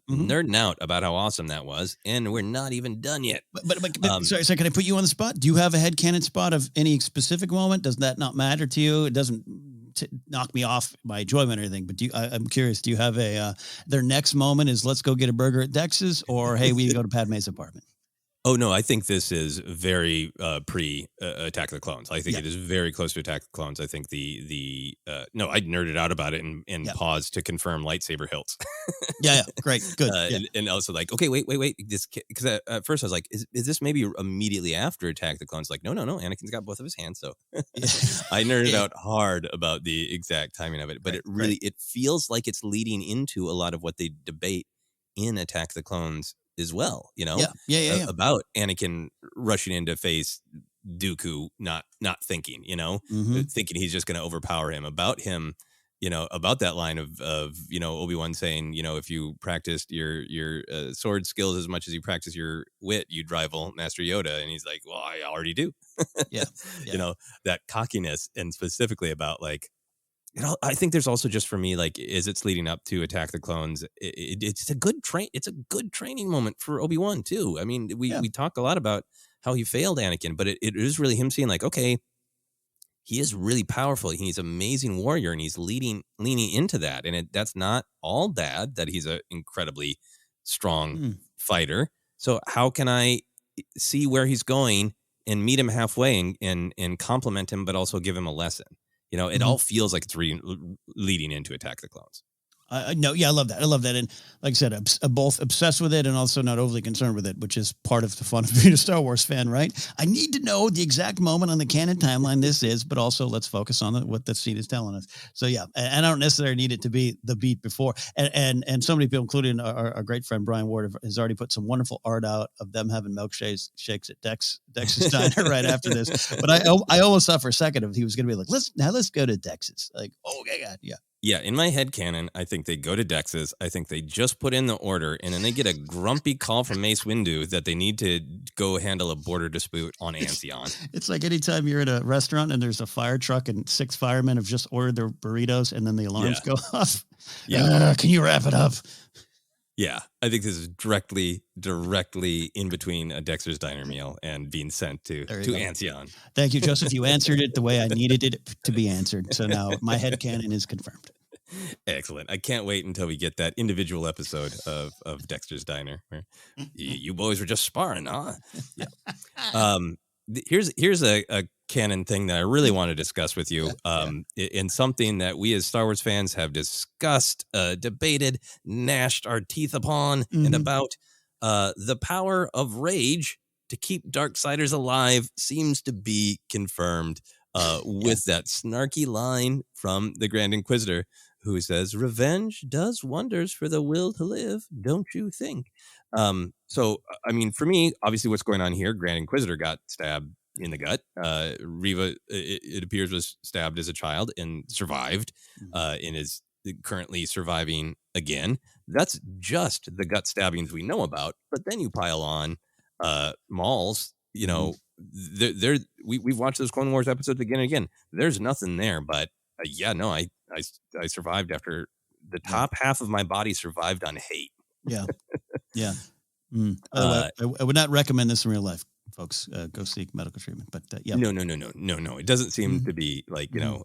nerding out about how awesome that was. And we're not even done yet. But sorry, can I put you on the spot? Do you have a headcanon spot of any specific moment? Does that not matter to you? It doesn't knock me off my enjoyment or anything. But I'm curious, do you have their next moment is let's go get a burger at Dex's, or hey, we go to Padme's apartment? Oh, no, I think this is very pre Attack of the Clones. I think it is very close to Attack of the Clones. I think no, I nerded out about it and paused to confirm lightsaber hilts. Great, good. And also like, okay, wait. Because at first I was like, is this maybe immediately after Attack of the Clones? Like, no, Anakin's got both of his hands. So I nerded out hard about the exact timing of it. But it feels like it's leading into a lot of what they debate in Attack of the Clones as well, about Anakin rushing in to face Dooku, not thinking, thinking he's just going to overpower him, about him, about that line of Obi-Wan saying, if you practiced your sword skills as much as you practice your wit, you'd rival Master Yoda. And he's like, well, I already do. That cockiness, and specifically about like, I think there's also, just for me, like, as it's leading up to Attack the Clones, it's a good training moment for Obi-Wan too. I mean, we talk a lot about how he failed Anakin, but it is really him seeing like, okay, he is really powerful. He's an amazing warrior, and he's leaning into that. And that's not all bad, that he's an incredibly strong fighter. So how can I see where he's going and meet him halfway and compliment him, but also give him a lesson? It all feels like it's leading into Attack the Clones. No, yeah, I love that. I love that. And like I said, I'm both obsessed with it and also not overly concerned with it, which is part of the fun of being a Star Wars fan, right? I need to know the exact moment on the canon timeline this is, but also let's focus on what the scene is telling us. So yeah, and I don't necessarily need it to be the beat before. And so many people, including our great friend Brian Ward, has already put some wonderful art out of them having milkshakes at Dex's Diner right after this. But I almost thought for a second if he was going to be like, let's go to Dex's. Like, oh God, yeah. Yeah, in my head canon, I think they go to Dex's. I think they just put in the order, and then they get a grumpy call from Mace Windu that they need to go handle a border dispute on Ancion. It's like anytime you're at a restaurant and there's a fire truck and 6 firemen have just ordered their burritos, and then the alarms go off. Yeah, can you wrap it up? Yeah, I think this is directly in between a Dexter's Diner meal and being sent to Ancion. Thank you, Joseph. You answered it the way I needed it to be answered. So now my headcanon is confirmed. Excellent. I can't wait until we get that individual episode of Dexter's Diner where you boys were just sparring, huh? Yeah. Here's a canon thing that I really want to discuss with you, in something that we as Star Wars fans have discussed, debated, gnashed our teeth upon, and about the power of rage to keep Darksiders alive seems to be confirmed with that snarky line from the Grand Inquisitor who says, "Revenge does wonders for the will to live, don't you think?" So, I mean, for me, obviously what's going on here, Grand Inquisitor got stabbed in the gut. Reva, it appears, was stabbed as a child and survived, and is currently surviving again. That's just the gut stabbings we know about. But then you pile on Maul's, you know, we've watched those Clone Wars episodes again and again. There's nothing there, but I survived after the top half of my body survived on hate. Yeah. Yeah. I would not recommend this in real life, folks. Go seek medical treatment. But yeah. No. It doesn't seem to be like, you know,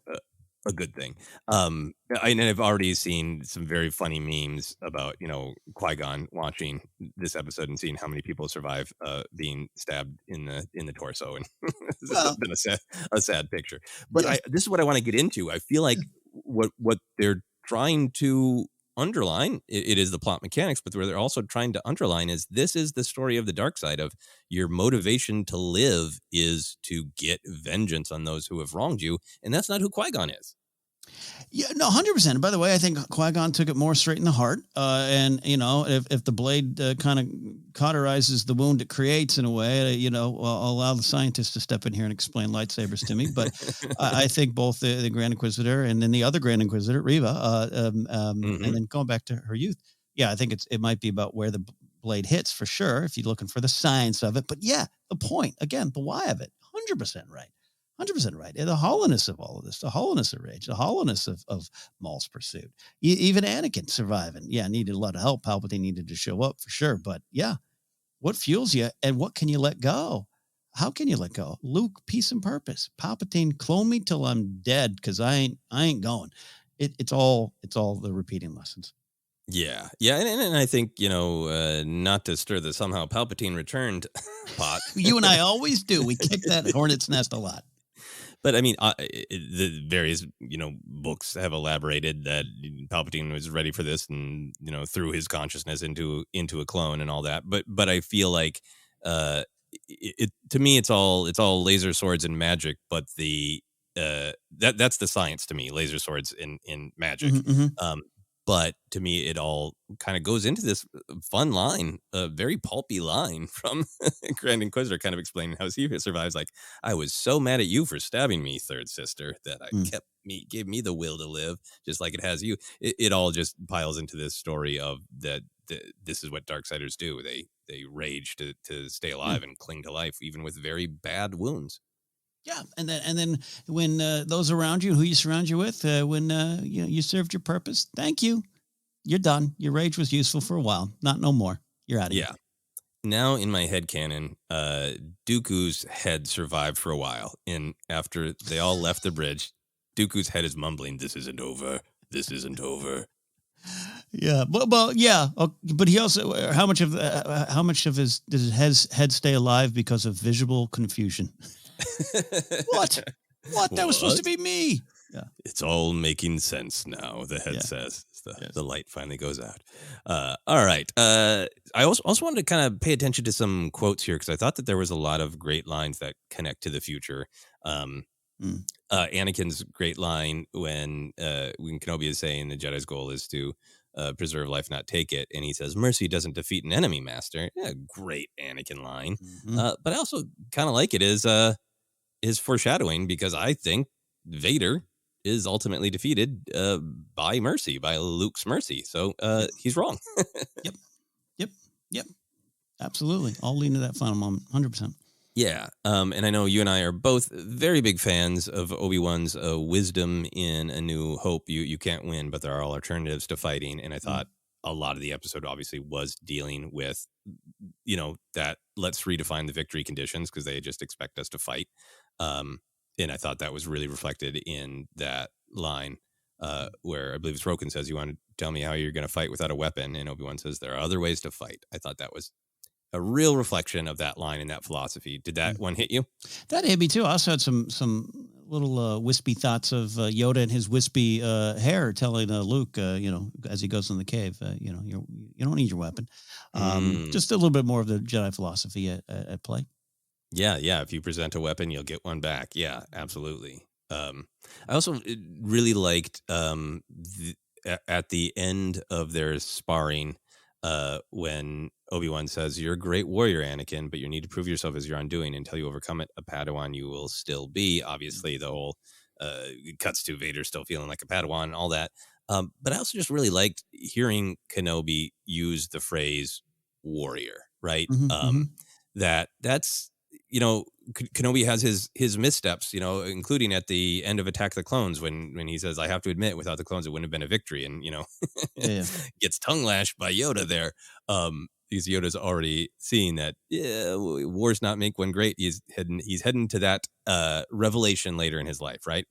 a good thing. I've already seen some very funny memes about, you know, Qui-Gon watching this episode and seeing how many people survive being stabbed in the torso, and it's been a sad picture. But this is what I want to get into. I feel like what they're trying to underline, it is the plot mechanics, but where they're also trying to underline is this is the story of the dark side of your motivation to live is to get vengeance on those who have wronged you, and that's not who Qui-Gon is. Yeah, no, 100%. By the way, I think Qui-Gon took it more straight in the heart. And, you know, if the blade kind of cauterizes the wound it creates in a way, you know, I'll allow the scientists to step in here and explain lightsabers to me. But I think both the Grand Inquisitor and then the other Grand Inquisitor, Reva, and then going back to her youth. Yeah, I think it might be about where the blade hits for sure, if you're looking for the science of it. But yeah, the point, again, the why of it, 100% right. 100% right. The hollowness of all of this, the hollowness of rage, the hollowness of Maul's pursuit, even Anakin surviving. Yeah, needed a lot of help. Palpatine needed to show up for sure. But yeah, what fuels you and what can you let go? How can you let go? Luke, peace and purpose. Palpatine, clone me till I'm dead because I ain't going. It's all the repeating lessons. Yeah. And I think, you know, not to stir the somehow Palpatine returned pot. You and I always do. We kick that hornet's nest a lot. But I mean, the various, you know, books have elaborated that Palpatine was ready for this and, you know, threw his consciousness into a clone and all that. But I feel like to me, it's all laser swords and magic. But that's the science to me, laser swords in magic. But to me, it all kind of goes into this fun line, a very pulpy line from Grand Inquisitor, kind of explaining how he survives. Like, I was so mad at you for stabbing me, third sister, that gave me the will to live, just like it has you. It all just piles into this story of that. This is what Darksiders do. They rage to stay alive and cling to life, even with very bad wounds. Yeah, and then when those around you, who you surround you with, when you served your purpose, thank you. You're done. Your rage was useful for a while. Not no more. You're out of here. Now in my headcanon, Dooku's head survived for a while, and after they all left the bridge, Dooku's head is mumbling, "This isn't over. This isn't over." Yeah, but he also how much of his head stay alive because of visual confusion? What? That was supposed to be me. It's all making sense now, the head says. The light finally goes out. All right. I also wanted to kind of pay attention to some quotes here, because I thought that there was a lot of great lines that connect to the future. Anakin's great line when Kenobi is saying the Jedi's goal is to preserve life, not take it. And he says, mercy doesn't defeat an enemy, master. Yeah, great Anakin line. But I also kind of like it is foreshadowing, because I think Vader is ultimately defeated by mercy, by Luke's mercy. So he's wrong. Yep. Absolutely. I'll lean to that final moment, 100%. Yeah. And I know you and I are both very big fans of Obi-Wan's wisdom in A New Hope. You can't win, but there are alternatives to fighting. And I thought a lot of the episode obviously was dealing with, that let's redefine the victory conditions, because they just expect us to fight. And I thought that was really reflected in that line where I believe it's Roken says, you want to tell me how you're going to fight without a weapon? And Obi-Wan says, there are other ways to fight. I thought that was a real reflection of that line and that philosophy. Did that one hit you? That hit me too. I also had some little wispy thoughts of Yoda and his wispy hair telling Luke, as he goes in the cave, you don't need your weapon. Just a little bit more of the Jedi philosophy at play. Yeah. If you present a weapon, you'll get one back. Yeah, absolutely. I also really liked at the end of their sparring, when Obi-Wan says, you're a great warrior, Anakin, but you need to prove yourself as your undoing. Until you overcome it, a Padawan you will still be. Obviously, the whole cuts to Vader still feeling like a Padawan and all that. But I also just really liked hearing Kenobi use the phrase warrior, right? That's, Kenobi has his missteps, including at the end of Attack the Clones when he says, I have to admit, without the clones, it wouldn't have been a victory. And, gets tongue lashed by Yoda there. Because Yoda's already seeing that, wars not make one great. He's heading to that revelation later in his life, right?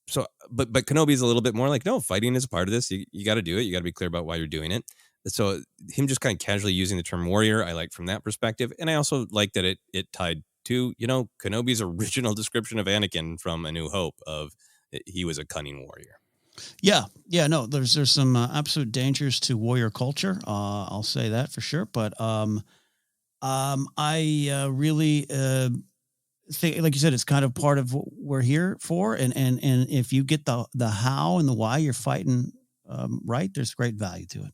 So, but Kenobi's a little bit more like, no, fighting is a part of this. You got to do it. You got to be clear about why you're doing it. So him just kind of casually using the term warrior, I like from that perspective. And I also like that it tied to, Kenobi's original description of Anakin from A New Hope of he was a cunning warrior. Yeah. No, there's some absolute dangers to warrior culture. I'll say that for sure. But I really think, like you said, it's kind of part of what we're here for. And if you get the how and the why you're fighting right, there's great value to it.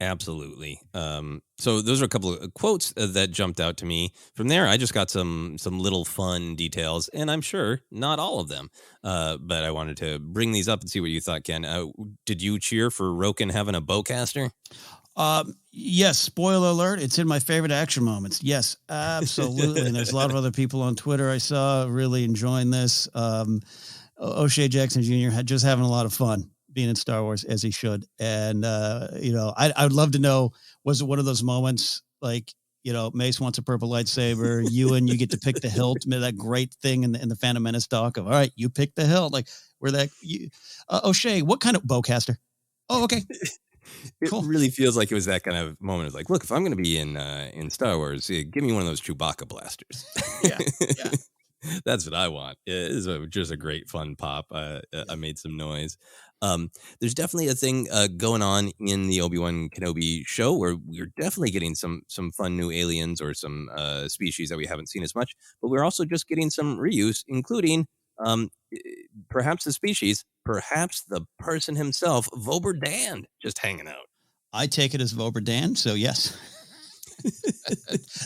Absolutely. So those are a couple of quotes that jumped out to me. From there, I just got some little fun details, and I'm sure not all of them. But I wanted to bring these up and see what you thought, Ken. Did you cheer for Roken having a bowcaster? Yes. Spoiler alert. It's in my favorite action moments. Yes, absolutely. And there's a lot of other people on Twitter I saw really enjoying this. O'Shea Jackson Jr. just having a lot of fun being in Star Wars, as he should. And, I would love to know, was it one of those moments like, Mace wants a purple lightsaber, you get to pick the hilt, that great thing in the Phantom Menace doc of, all right, you pick the hilt, like where that, O'Shea, what kind of bowcaster? Oh, okay. It really feels like it was that kind of moment of like, look, if I'm going to be in Star Wars, give me one of those Chewbacca blasters. Yeah. That's what I want. It is just a great fun pop. I made some noise. There's definitely a thing going on in the Obi-Wan Kenobi show where we're definitely getting some fun new aliens or some species that we haven't seen as much, but we're also just getting some reuse, including perhaps the species, perhaps the person himself, Vober Dan, just hanging out. I take it as Vober Dan, so yes.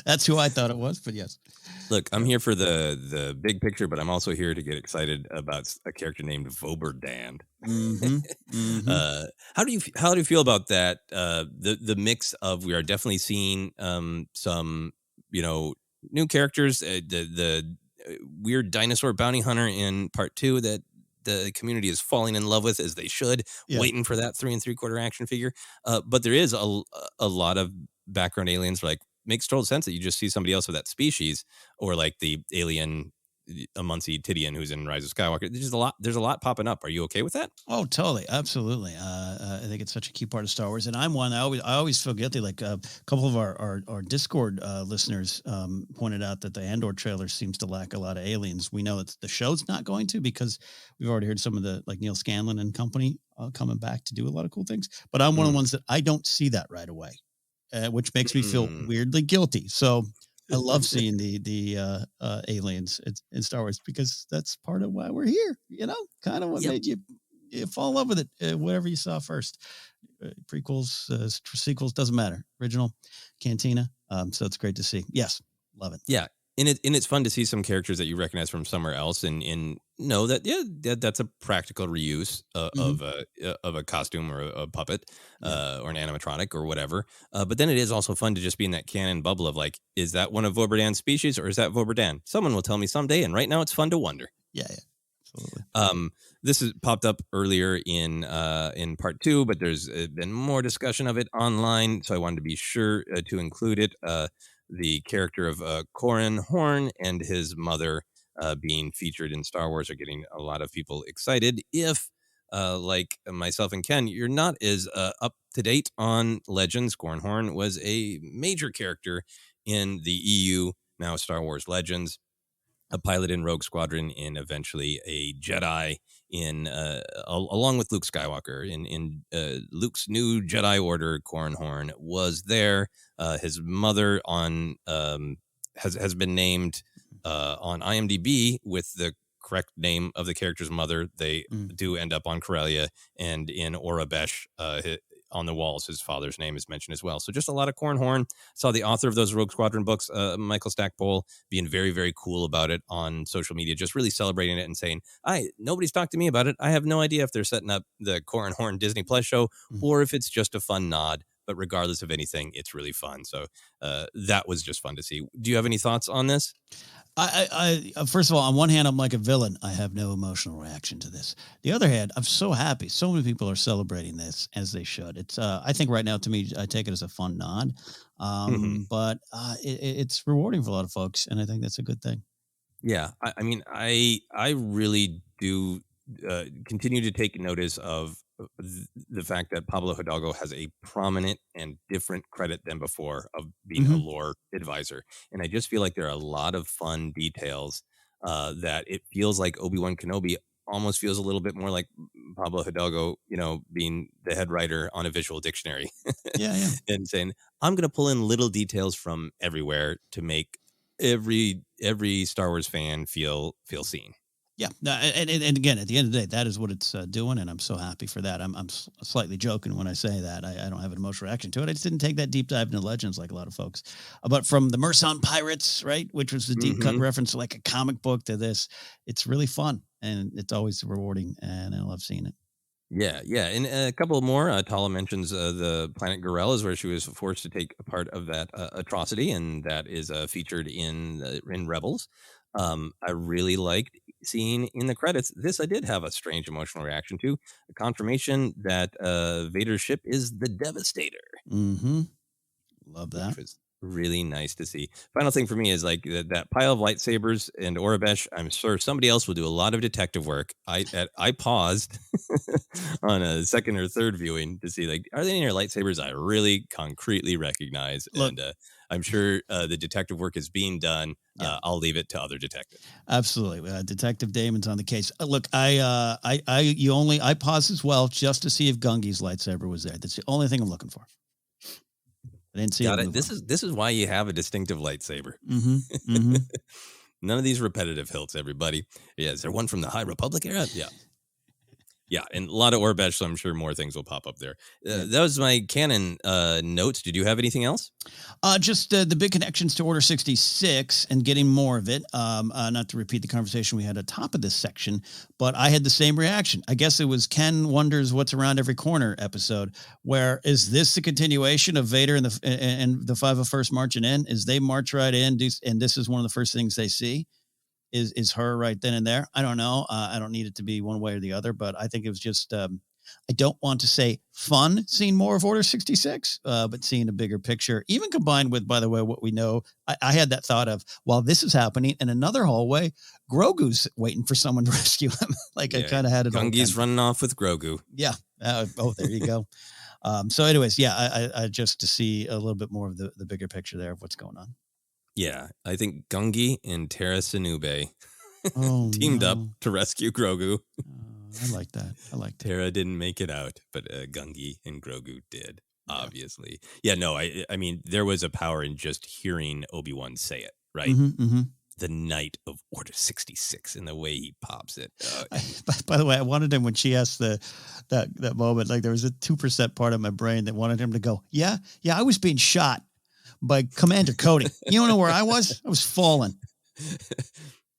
That's who I thought it was, but yes. Look, I'm here for the big picture, but I'm also here to get excited about a character named Vober Dan. How do you feel about that? The mix of, we are definitely seeing some new characters. The weird dinosaur bounty hunter in part 2 that the community is falling in love with, as they should, waiting for that 3 3/4 action figure. But there is a lot of background aliens, like, makes total sense that you just see somebody else of that species, or like the alien Muncie Tidian, who's in Rise of Skywalker. There's a lot popping up. Are you okay with that? Oh, totally. Absolutely. I think it's such a key part of Star Wars. And I'm one, I always feel guilty. Like a couple of our Discord listeners pointed out that the Andor trailer seems to lack a lot of aliens. We know that the show's not going to, because we've already heard some of the, like Neil Scanlon and company coming back to do a lot of cool things. But I'm one of the ones that I don't see that right away, which makes me feel weirdly guilty. So I love seeing the aliens in Star Wars, because that's part of why we're here. Kind of what made you fall in love with it. Whatever you saw first, prequels, sequels, doesn't matter. Original, Cantina. So it's great to see. Yes, love it. Yeah. And it's fun to see some characters that you recognize from somewhere else, and know that that's a practical reuse of a costume or a puppet or an animatronic or whatever. But then it is also fun to just be in that canon bubble of like, is that one of Voberdan's species, or is that Voberdan? Someone will tell me someday, and right now it's fun to wonder. Yeah, absolutely. This has popped up earlier in part 2, but there's been more discussion of it online, so I wanted to be sure to include it. The character of Corran Horn and his mother being featured in Star Wars are getting a lot of people excited. If, like myself and Ken, you're not as up to date on Legends, Corran Horn was a major character in the EU, now Star Wars Legends, a pilot in Rogue Squadron, and eventually a Jedi in along with Luke Skywalker in Luke's new Jedi Order. Corran Horn was there. His mother has been named on IMDb with the correct name of the character's mother. They do end up on Corellia, and in Orabesh, on the walls, his father's name is mentioned as well. So just a lot of Corran Horn. Saw the author of those Rogue Squadron books, Michael Stackpole, being very, very cool about it on social media, just really celebrating it and saying, nobody's talked to me about it. I have no idea if they're setting up the Corran Horn Disney Plus show or if it's just a fun nod. But regardless of anything, it's really fun. So that was just fun to see. Do you have any thoughts on this? I first of all, on one hand, I'm like a villain. I have no emotional reaction to this. The other hand, I'm so happy. So many people are celebrating this, as they should. It's, I think right now, to me, I take it as a fun nod. But it's rewarding for a lot of folks, and I think that's a good thing. Yeah, I mean, I really do continue to take notice of the fact that Pablo Hidalgo has a prominent and different credit than before of being a lore advisor. And I just feel like there are a lot of fun details that it feels like Obi-Wan Kenobi almost feels a little bit more like Pablo Hidalgo, being the head writer on a visual dictionary. Yeah. And saying, I'm going to pull in little details from everywhere to make every Star Wars fan feel seen. Yeah, and again, at the end of the day, that is what it's doing, and I'm so happy for that. I'm slightly joking when I say that. I don't have an emotional reaction to it. I just didn't take that deep dive into Legends like a lot of folks. But from the Mersan Pirates, right, which was the deep cut reference to like a comic book, to this, it's really fun, and it's always rewarding, and I love seeing it. Yeah. And a couple more. Tala mentions the planet Gorell, where she was forced to take a part of that atrocity, and that is featured in Rebels. I really liked seeing in the credits. This I did have a strange emotional reaction to. A confirmation that Vader's ship is the Devastator. Love that. Which was really nice to see. Final thing for me is like that pile of lightsabers and Orabesh. I'm sure somebody else will do a lot of detective work. I paused on a second or third viewing to see, like, are they in your lightsabers I really concretely recognize? Look, and I'm sure the detective work is being done. Yeah. I'll leave it to other detectives. Absolutely. Detective Damon's on the case. Look, I paused as well just to see if Gungi's lightsaber was there. That's the only thing I'm looking for. I didn't see it. This is why you have a distinctive lightsaber. None of these repetitive hilts, everybody. Yeah, is there one from the High Republic era? Yeah, and a lot of Orabesh, so I'm sure more things will pop up there. That was my canon notes. Did you have anything else? Just the big connections to Order 66 and getting more of it. Not to repeat the conversation we had at the top of this section, but I had the same reaction. I guess it was Ken Wonders What's Around Every Corner episode, where is this the continuation of Vader and the 501st marching in? Is they march right in, and this is one of the first things they see? Is her right then and there? I don't know. I don't need it to be one way or the other, but I think it was just I don't want to say fun seeing more of Order 66, but seeing a bigger picture, even combined with, by the way, what we know. I had that thought of, while this is happening in another hallway, Grogu's waiting for someone to rescue him. I kind of had it all. Gungi's running off with Grogu. Yeah. There you go. So anyways, I just to see a little bit more of the bigger picture there of what's going on. Yeah, I think Gungi and Tara Sinube teamed up to rescue Grogu. I like that. Tara didn't make it out, but Gungi and Grogu did, obviously. Yeah, no, I mean, there was a power in just hearing Obi-Wan say it, right? Mm-hmm. The night of Order 66 and the way he pops it. By the way, I wanted him when she asked that moment, like there was a 2% part of my brain that wanted him to go, yeah, I was being shot by Commander Cody. You don't know where I was? I was falling.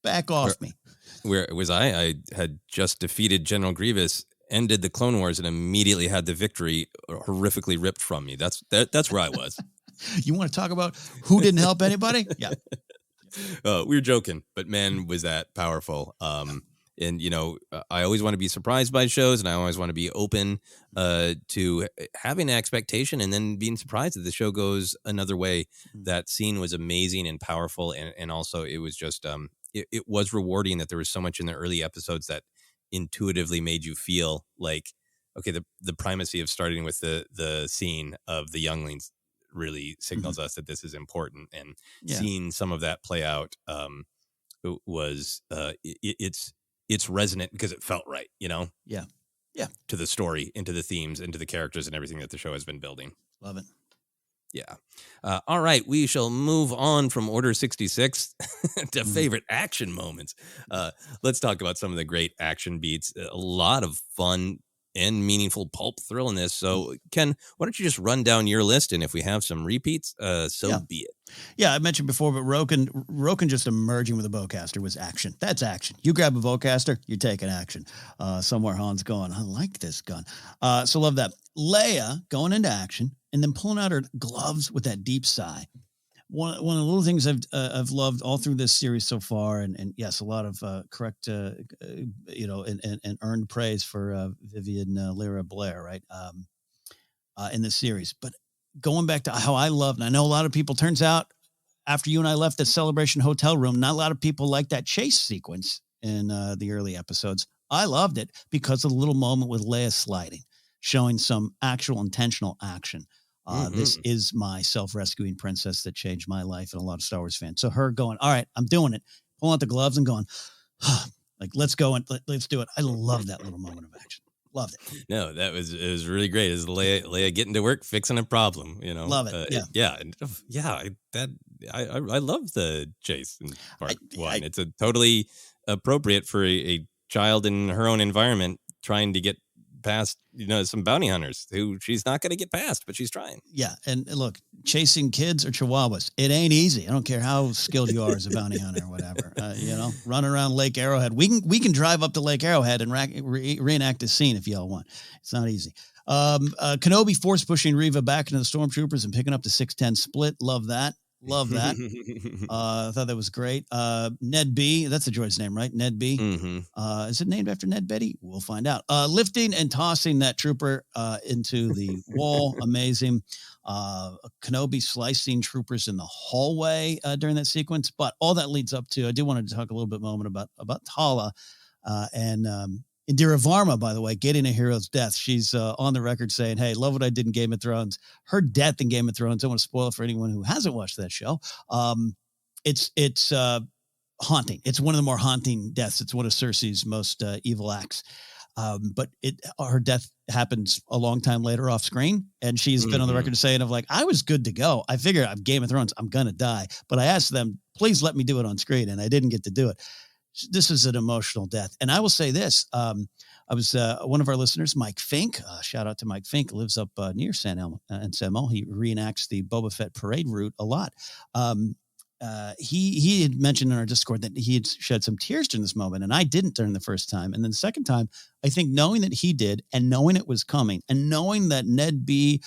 Back off me. Where was I? I had just defeated General Grievous, ended the Clone Wars, and immediately had the victory horrifically ripped from me. That's where I was. You want to talk about who didn't help anybody? Yeah. We were joking, but man, was that powerful. And, I always want to be surprised by shows, and I always want to be open to having an expectation and then being surprised that the show goes another way. That scene was amazing and powerful. And also it was just, it was rewarding that there was so much in the early episodes that intuitively made you feel like, okay, the primacy of starting with the scene of the younglings really signals us that this is important, and seeing some of that play out was it's resonant because it felt right, Yeah to the story, into the themes, into the characters, and everything that the show has been building. Love it. Yeah. All right, we shall move on from Order 66 to favorite action moments. Let's talk about some of the great action beats. A lot of fun and meaningful pulp thrill in this. So, Ken, why don't you just run down your list, and if we have some repeats, be it. Yeah, I mentioned before, but Roken just emerging with a bowcaster was action. That's action. You grab a bowcaster, you're taking action. Somewhere Han's going, I like this gun. So love that. Leia going into action and then pulling out her gloves with that deep sigh. One of the little things I've loved all through this series so far, and yes, a lot of correct, and earned praise for Vivian Lyra Blair, right, in this series. But going back to how I loved, and I know a lot of people, turns out after you and I left the Celebration hotel room, not a lot of people like that chase sequence in the early episodes. I loved it because of the little moment with Leia sliding, showing some actual intentional action. This is my self-rescuing princess that changed my life, and a lot of Star Wars fans. So her going, all right, I'm doing it, pulling out the gloves and going, like, let's go and let's do it. I love that little moment of action. Loved it. No, it was really great. Is Leia getting to work, fixing a problem, Love it. I love the chase in part one. It's a totally appropriate for a child in her own environment trying to get past some bounty hunters who she's not going to get past, but she's trying. Yeah, and look, chasing kids or chihuahuas, it ain't easy. I don't care how skilled you are as a bounty hunter or whatever. Running around Lake Arrowhead, we can drive up to Lake Arrowhead and reenact the scene if y'all want. It's not easy. Kenobi force pushing Reva back into the stormtroopers and picking up the 6-10 split. Love that. I thought that was great. Ned B, that's the droid's name, right? Ned B. Mm-hmm. Is it named after Ned Betty? We'll find out. Lifting and tossing that trooper into the wall. Amazing. Kenobi slicing troopers in the hallway during that sequence. But all that leads up to, I do want to talk a little bit about Tala and Indira Varma, by the way, getting a hero's death. She's on the record saying, hey, love what I did in Game of Thrones. Her death in Game of Thrones, I don't want to spoil it for anyone who hasn't watched that show. It's haunting. It's one of the more haunting deaths. It's one of Cersei's most evil acts. But her death happens a long time later off screen. And she's been on the record saying I was good to go. I figured I'm Game of Thrones, I'm going to die. But I asked them, please let me do it on screen. And I didn't get to do it. This is an emotional death. And I will say this. I was one of our listeners, Mike Fink. Shout out to Mike Fink, lives up near San Elmo and Samuel. He reenacts the Boba Fett parade route a lot. He had mentioned in our Discord that he had shed some tears during this moment, and I didn't during the first time. And then the second time, I think knowing that he did, and knowing it was coming, and knowing that Ned B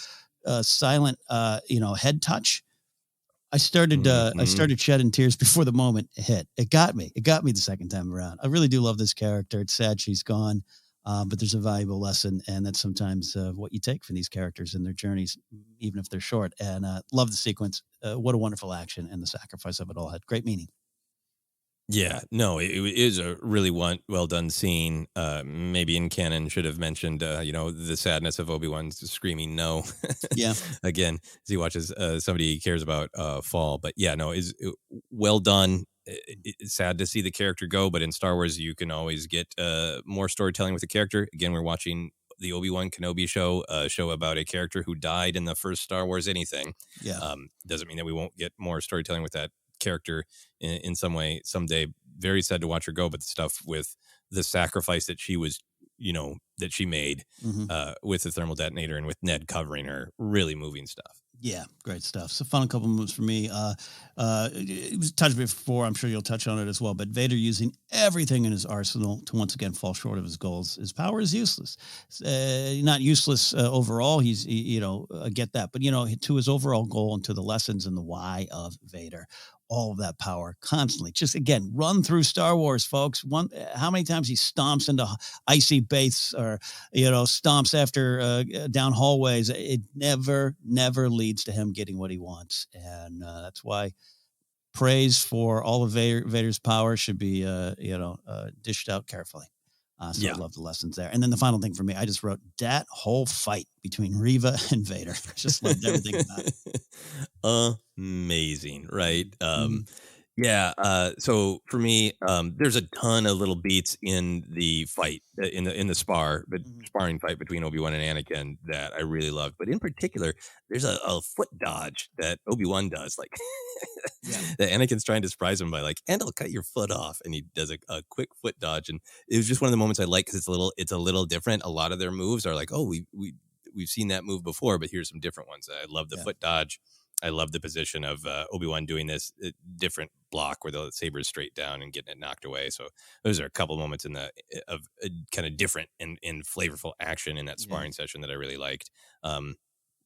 silent head touch, I started shedding tears before the moment hit. It got me the second time around. I really do love this character. It's sad she's gone. But there's a valuable lesson, and that's sometimes what you take from these characters and their journeys, even if they're short. And love the sequence. What a wonderful action, and the sacrifice of it all had great meaning. Yeah, no, it is a really well done scene. Maybe in canon should have mentioned, the sadness of Obi-Wan screaming no. Yeah. Again, as he watches somebody he cares about fall. But yeah, no, is well done. It's sad to see the character go, but in Star Wars, you can always get more storytelling with the character. Again, we're watching the Obi-Wan Kenobi show, a show about a character who died in the first Star Wars anything. Yeah. Doesn't mean that we won't get more storytelling with that character in some way someday. Very sad to watch her go, but the stuff with the sacrifice that she was, that she made with the thermal detonator and with Ned covering her, really moving stuff. Yeah, great stuff. So, final couple moves for me. It was touched before. I'm sure you'll touch on it as well. But Vader using everything in his arsenal to once again fall short of his goals. His power is useless. Not useless overall. I get that. But to his overall goal and to the lessons and the why of Vader. All of that power constantly. Just again, run through Star Wars, folks. How many times he stomps into icy baths or stomps after down hallways. It never leads to him getting what he wants, and that's why praise for all of Vader's power should be dished out carefully. So I love the lessons there. And then the final thing for me, I just wrote that whole fight between Reva and Vader. Just loved everything about it. Amazing, right? Yeah. So for me, there's a ton of little beats in the fight, in the sparring fight between Obi-Wan and Anakin that I really loved. But in particular, there's a foot dodge that Obi-Wan does, like that Anakin's trying to surprise him by and I'll cut your foot off, and he does a quick foot dodge, and it was just one of the moments I like because it's a little different. A lot of their moves are like, oh, we've seen that move before, but here's some different ones. I love the foot dodge. I love the position of Obi-Wan doing this different block where the saber is straight down and getting it knocked away. So those are a couple moments of kind of different and flavorful action in that sparring session that I really liked.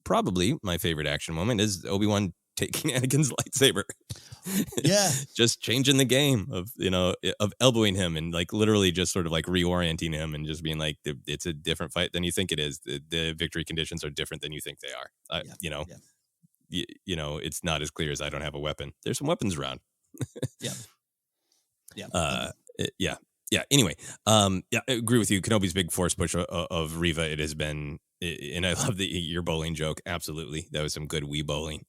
Probably my favorite action moment is Obi-Wan taking Anakin's lightsaber. Yeah. Just changing the game of elbowing him and literally just sort of reorienting him and just being it's a different fight than you think it is. The victory conditions are different than you think they are. It's not as clear as I don't have a weapon. There's some weapons around. Yeah. Anyway, I agree with you. Kenobi's big force push of Reva, it has been, and I love your bowling joke. Absolutely. That was some good Wii bowling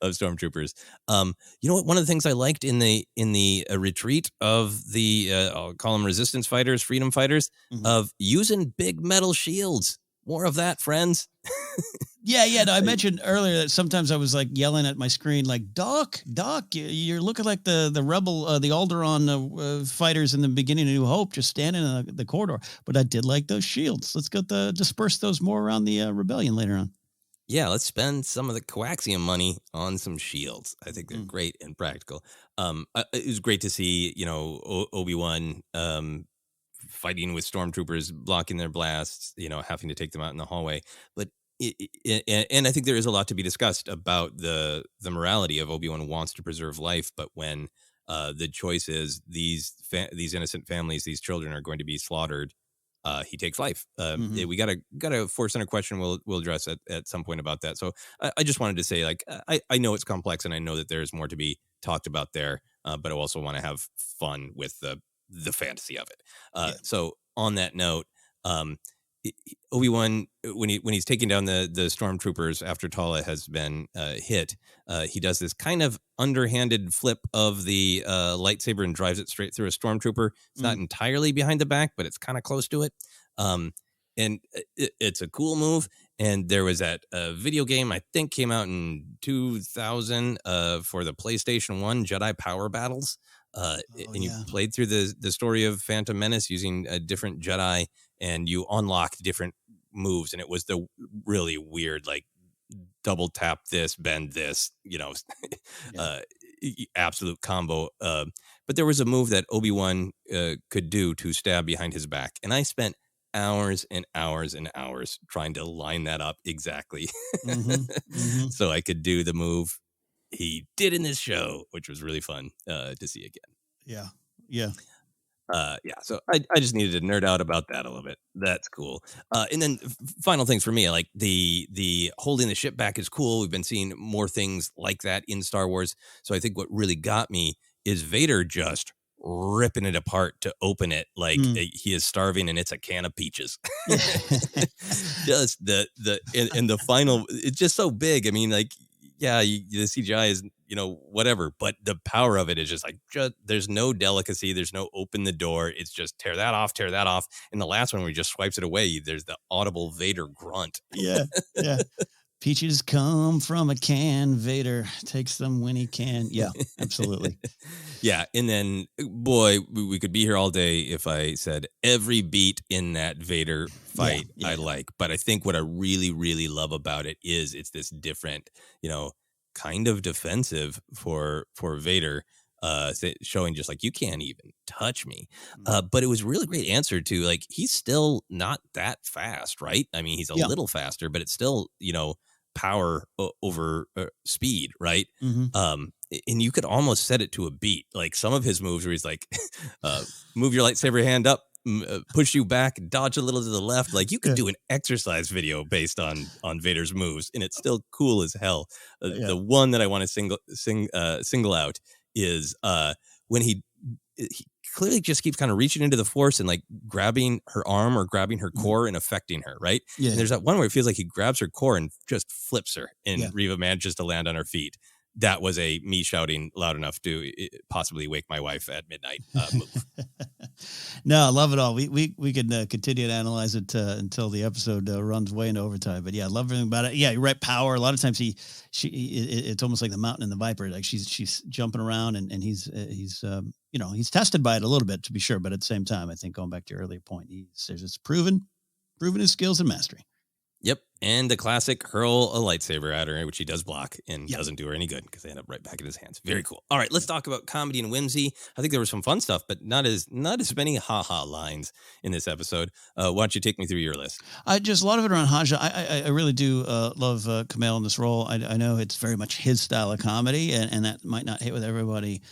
of stormtroopers. You know what? One of the things I liked in the retreat of the, I'll call them resistance fighters, freedom fighters, of using big metal shields. More of that, friends. No, I mentioned earlier that sometimes I was yelling at my screen, Doc, you're looking like the rebel, the Alderaan fighters in the beginning of New Hope, just standing in the corridor. But I did like those shields. Let's disperse those more around the rebellion later on. Yeah, let's spend some of the coaxium money on some shields. I think they're great and practical. It was great to see, Obi-Wan fighting with stormtroopers, blocking their blasts, having to take them out in the hallway. But and I think there is a lot to be discussed about the morality of Obi-Wan wants to preserve life, but when the choice is these innocent families, these children are going to be slaughtered, he takes life. We got a Force Center question we'll address at some point about that. So I just wanted to say, I know it's complex and I know that there's more to be talked about there, but I also want to have fun with the fantasy of it. So on that note, Obi-Wan, when he's taking down the stormtroopers after Tala has been hit, he does this kind of underhanded flip of the lightsaber and drives it straight through a stormtrooper. It's not entirely behind the back, but it's kind of close to it. And it's a cool move. And there was that video game, I think came out in 2000 for the PlayStation 1, Jedi Power Battles. You played through the story of Phantom Menace using a different Jedi, and you unlocked different moves, and it was the really weird double tap this, bend this, absolute combo. But there was a move that Obi-Wan could do to stab behind his back, and I spent hours and hours and hours trying to line that up exactly so I could do the move he did in this show, which was really fun to see again. Yeah. So I just needed to nerd out about that a little bit. That's cool. And then final things for me, like the holding the ship back is cool. We've been seeing more things like that in Star Wars. So I think what really got me is Vader just ripping it apart to open it like he is starving and it's a can of peaches. Just and the final, it's just so big. I mean, like, yeah, the CGI is, whatever, but the power of it is just there's no delicacy. There's no open the door. It's just tear that off. And the last one where he just swipes it away, there's the audible Vader grunt. Yeah. Peaches come from a can. Vader takes them when he can. Yeah, absolutely. Yeah. And then, boy, we could be here all day if I said every beat in that Vader fight I like. But I think what I really, really love about it is it's this different, kind of defensive for Vader, showing just like, you can't even touch me. But it was a really great answer to, like, he's still not that fast, right? I mean, he's a little faster, but it's still, power over speed, right? And you could almost set it to a beat. Like some of his moves where he's like, move your lightsaber hand up, push you back, dodge a little to the left. Like you could do an exercise video based on Vader's moves, and it's still cool as hell. The one that I want to single out is when he clearly just keeps kind of reaching into the Force and like grabbing her arm or grabbing her core and affecting her, right? Yeah. And there's that one where it feels like he grabs her core and just flips her, and Reva manages to land on her feet. That was a me shouting loud enough to possibly wake my wife at midnight move. No, I love it all. We can continue to analyze it until the episode runs way into overtime. But yeah, I love everything about it. Yeah, you're right. Power. A lot of times it's almost like the mountain and the viper. Like she's jumping around and he's tested by it a little bit to be sure. But at the same time, I think going back to your earlier point, he's just proven his skills and mastery. Yep. And the classic hurl a lightsaber at her, which he does block and doesn't do her any good because they end up right back in his hands. Very cool. All right, let's talk about comedy and whimsy. I think there was some fun stuff, but not as many ha-ha lines in this episode. Why don't you take me through your list? Just a lot of it around Haja. I really do love Kumail in this role. I know it's very much his style of comedy, and that might not hit with everybody.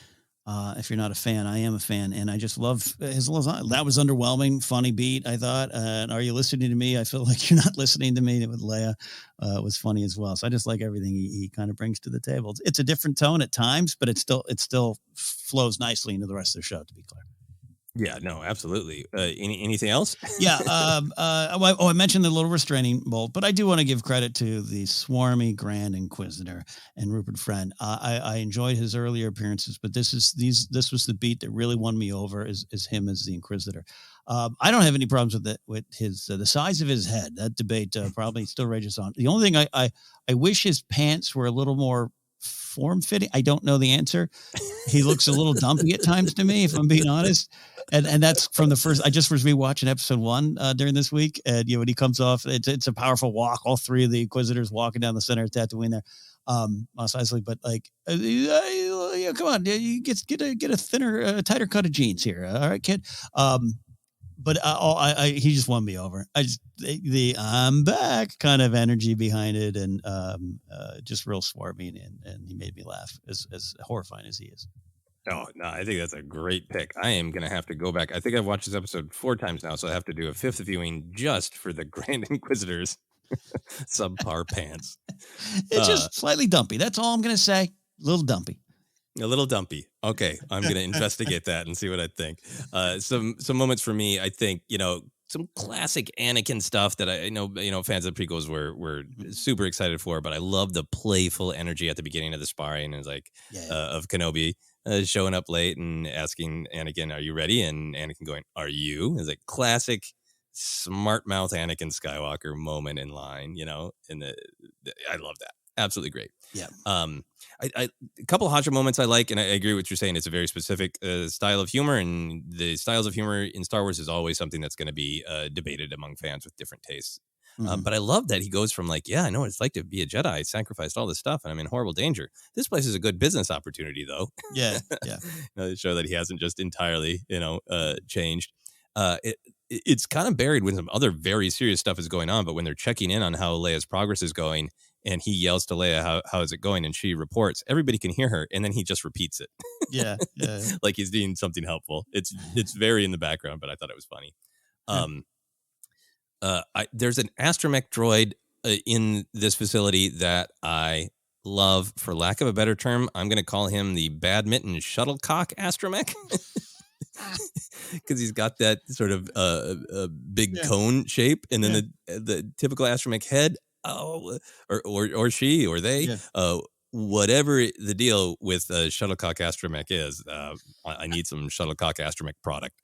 If you're not a fan, I am a fan, and I just love his little. That was underwhelming, funny beat, I thought. Are you listening to me? I feel like you're not listening to me. With Leia, was funny as well. So I just like everything he kind of brings to the table. It's a different tone at times, but it still flows nicely into the rest of the show. To be clear. Yeah, no, absolutely. Anything else? Yeah. I mentioned the little restraining bolt, but I do want to give credit to the swarmy Grand Inquisitor and Rupert Friend. I enjoyed his earlier appearances, but this was the beat that really won me over is him as the Inquisitor. I don't have any problems with his the size of his head. That debate probably still rages on. The only thing I wish his pants were a little more form-fitting. I don't know the answer. He looks a little dumpy at times to me, if I'm being honest. And that's from the first. I just was rewatching episode 1 during this week, and when he comes off, it's a powerful walk. All 3 of the Inquisitors walking down the center of Tatooine there, Mos Eisley. But like, come on, you get a thinner, tighter cut of jeans here. All right, kid. But he just won me over. The I'm back kind of energy behind it, and just real swarming, and he made me laugh as horrifying as he is. Oh, no, I think that's a great pick. I am going to have to go back. I think I've watched this episode 4 times now, so I have to do a 5th viewing just for the Grand Inquisitor's subpar pants. It's just slightly dumpy. That's all I'm going to say. A little dumpy. A little dumpy. Okay, I'm going to investigate that and see what I think. Some moments for me, I think, some classic Anakin stuff that I know, fans of the prequels were super excited for, but I love the playful energy at the beginning of the sparring, and like of Kenobi showing up late and asking Anakin, "Are you ready?" And Anakin going, "Are you?" It's like classic smart mouth Anakin Skywalker moment in line, and I love that. Absolutely great. Yeah. A couple of Haja moments I like, and I agree with what you're saying. It's a very specific style of humor, and the styles of humor in Star Wars is always something that's going to be debated among fans with different tastes. But I love that he goes from like, I know what it's like to be a Jedi. I sacrificed all this stuff, and I'm in horrible danger. This place is a good business opportunity, though. Yeah. To show that he hasn't just entirely, changed. It's kind of buried when some other very serious stuff is going on, but when they're checking in on how Leia's progress is going, and he yells to Leia, how is it going? And she reports. Everybody can hear her, and then he just repeats it. Yeah. Like he's doing something helpful. It's very in the background, but I thought it was funny. There's an astromech droid in this facility that I love. For lack of a better term, I'm going to call him the badminton shuttlecock astromech. Because he's got that sort of big cone shape, and then the typical astromech head. Or she or they, whatever the deal with shuttlecock astromech is, I need some shuttlecock astromech product.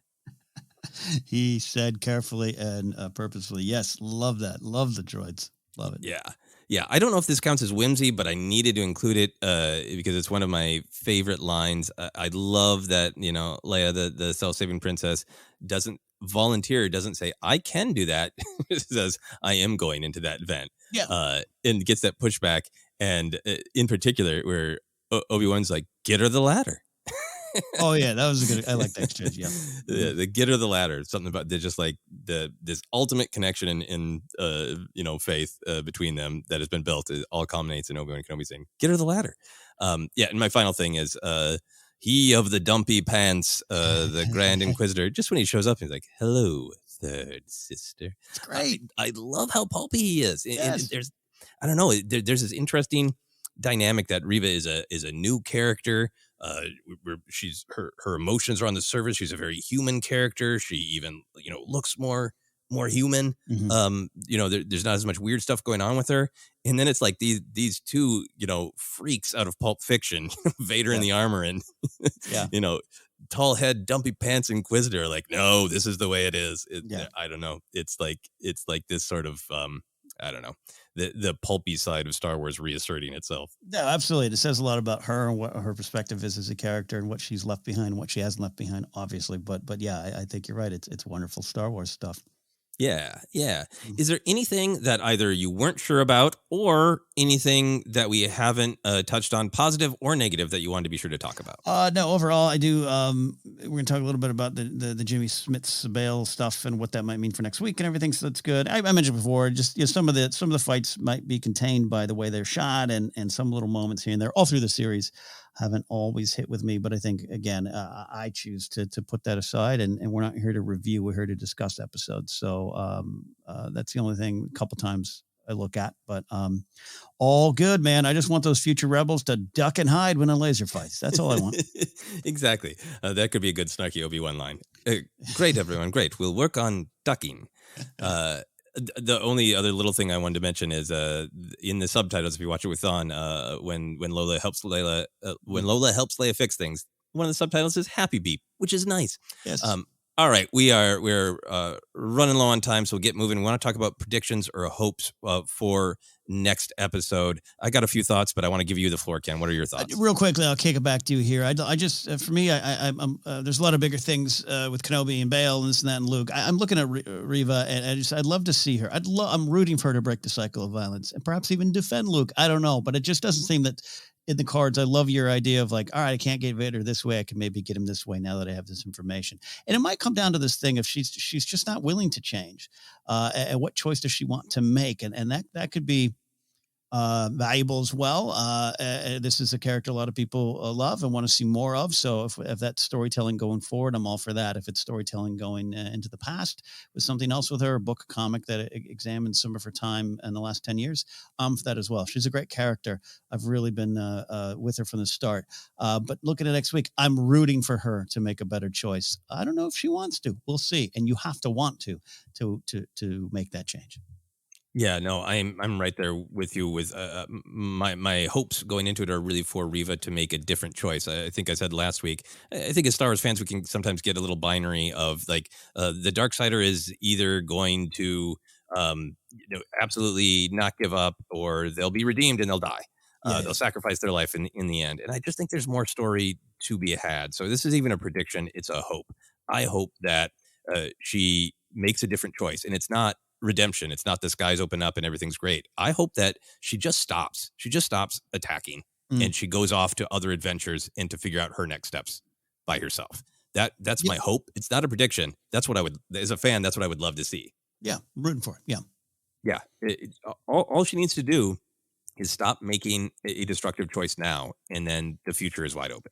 He said carefully and purposefully. Yes, love that. Love the droids. Love it. Yeah. I don't know if this counts as whimsy, but I needed to include it because it's one of my favorite lines. I love that, Leia, the self-saving princess, doesn't volunteer, doesn't say, I can do that. It says, I am going into that vent. Yeah. And gets that pushback. And in particular, where Obi-Wan's like, get her the ladder. Oh yeah, that was a good. I like that exchange. Yeah, the get her the ladder. Something about they're just like this ultimate connection in faith between them that has been built. It all culminates in Obi-Wan Kenobi saying, "Get her the ladder." And my final thing is he of the dumpy pants, the Grand Inquisitor. Just when he shows up, he's like, "Hello, third sister." It's great. I love how pulpy he is. Yes. And there's, I don't know, there's this interesting dynamic that Reva is a new character. She's her emotions are on the surface. She's a very human character. She even looks more human. Mm-hmm. There's not as much weird stuff going on with her. And then it's like these two freaks out of Pulp Fiction, Vader in the armor and tall head, dumpy pants Inquisitor. Like, no, this is the way it is. I don't know. It's like this sort of I don't know, the pulpy side of Star Wars reasserting itself. No, absolutely. It says a lot about her and what her perspective is as a character and what she's left behind, what she hasn't left behind, obviously. But yeah, I think you're right. It's wonderful Star Wars stuff. Yeah. Is there anything that either you weren't sure about or anything that we haven't touched on, positive or negative, that you wanted to be sure to talk about? No, overall, I do. We're going to talk a little bit about the Jimmy Smith's bail stuff and what that might mean for next week and everything. So that's good. I mentioned before, just some of the fights might be contained by the way they're shot and some little moments here and there all through the series haven't always hit with me. But I think, again, I choose to put that aside and we're not here to review. We're here to discuss episodes. So that's the only thing a couple times I look at, but all good, man. I just want those future rebels to duck and hide when a laser fights. That's all I want. Exactly. That could be a good snarky Obi-Wan line. Great, everyone. Great. We'll work on ducking. The only other little thing I wanted to mention is in the subtitles, if you watch it with On, when Lola helps Leia fix things, one of the subtitles is Happy Beep, which is nice. Yes. All right, we're running low on time, so we'll get moving. We want to talk about predictions or hopes for next episode. I got a few thoughts, but I want to give you the floor, Ken. What are your thoughts? Real quickly, I'll kick it back to you here. I just, for me, I'm there's a lot of bigger things with Kenobi and Bail and this and that and Luke. I'm looking at Reva, and I'd love to see her. I'm rooting for her to break the cycle of violence and perhaps even defend Luke. I don't know, but it just doesn't seem that in the cards. I love your idea of like, all right, I can't get Vader this way. I can maybe get him this way now that I have this information. And it might come down to this thing of she's just not willing to change. And what choice does she want to make? And that could be valuable as well. This is a character a lot of people love and want to see more of. So if that's storytelling going forward, I'm all for that. If it's storytelling going into the past with something else with her, a book, a comic that examines some of her time in the last 10 years, I'm for that as well. She's a great character. I've really been with her from the start. But looking at next week, I'm rooting for her to make a better choice. I don't know if she wants to. We'll see. And you have to want to make that change. Yeah, no, I'm right there with you. With my hopes going into it are really for Reva to make a different choice. I think I said last week. I think as Star Wars fans, we can sometimes get a little binary of like the Darksider is either going to absolutely not give up, or they'll be redeemed and they'll die. They'll sacrifice their life in the end. And I just think there's more story to be had. So this is even a prediction. It's a hope. I hope that she makes a different choice, and it's not redemption. It's not the skies open up and everything's great. I hope that she just stops. She just stops attacking and she goes off to other adventures and to figure out her next steps by herself. That's my hope. It's not a prediction. That's what I would, as a fan, that's what I would love to see. Yeah. I'm rooting for it. Yeah. Yeah. All she needs to do is stop making a destructive choice now, and then the future is wide open.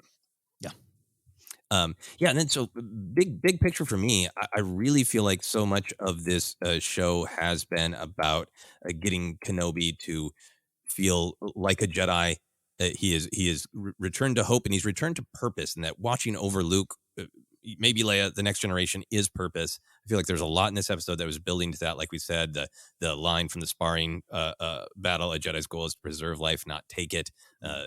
Yeah. And then so big picture for me, I really feel like so much of this show has been about getting Kenobi to feel like a Jedi. He is returned to hope, and he's returned to purpose, and that watching over Luke, maybe Leia, the next generation, is purpose. I feel like there's a lot in this episode that was building to that. Like we said, the line from the sparring battle, a Jedi's goal is to preserve life, not take it.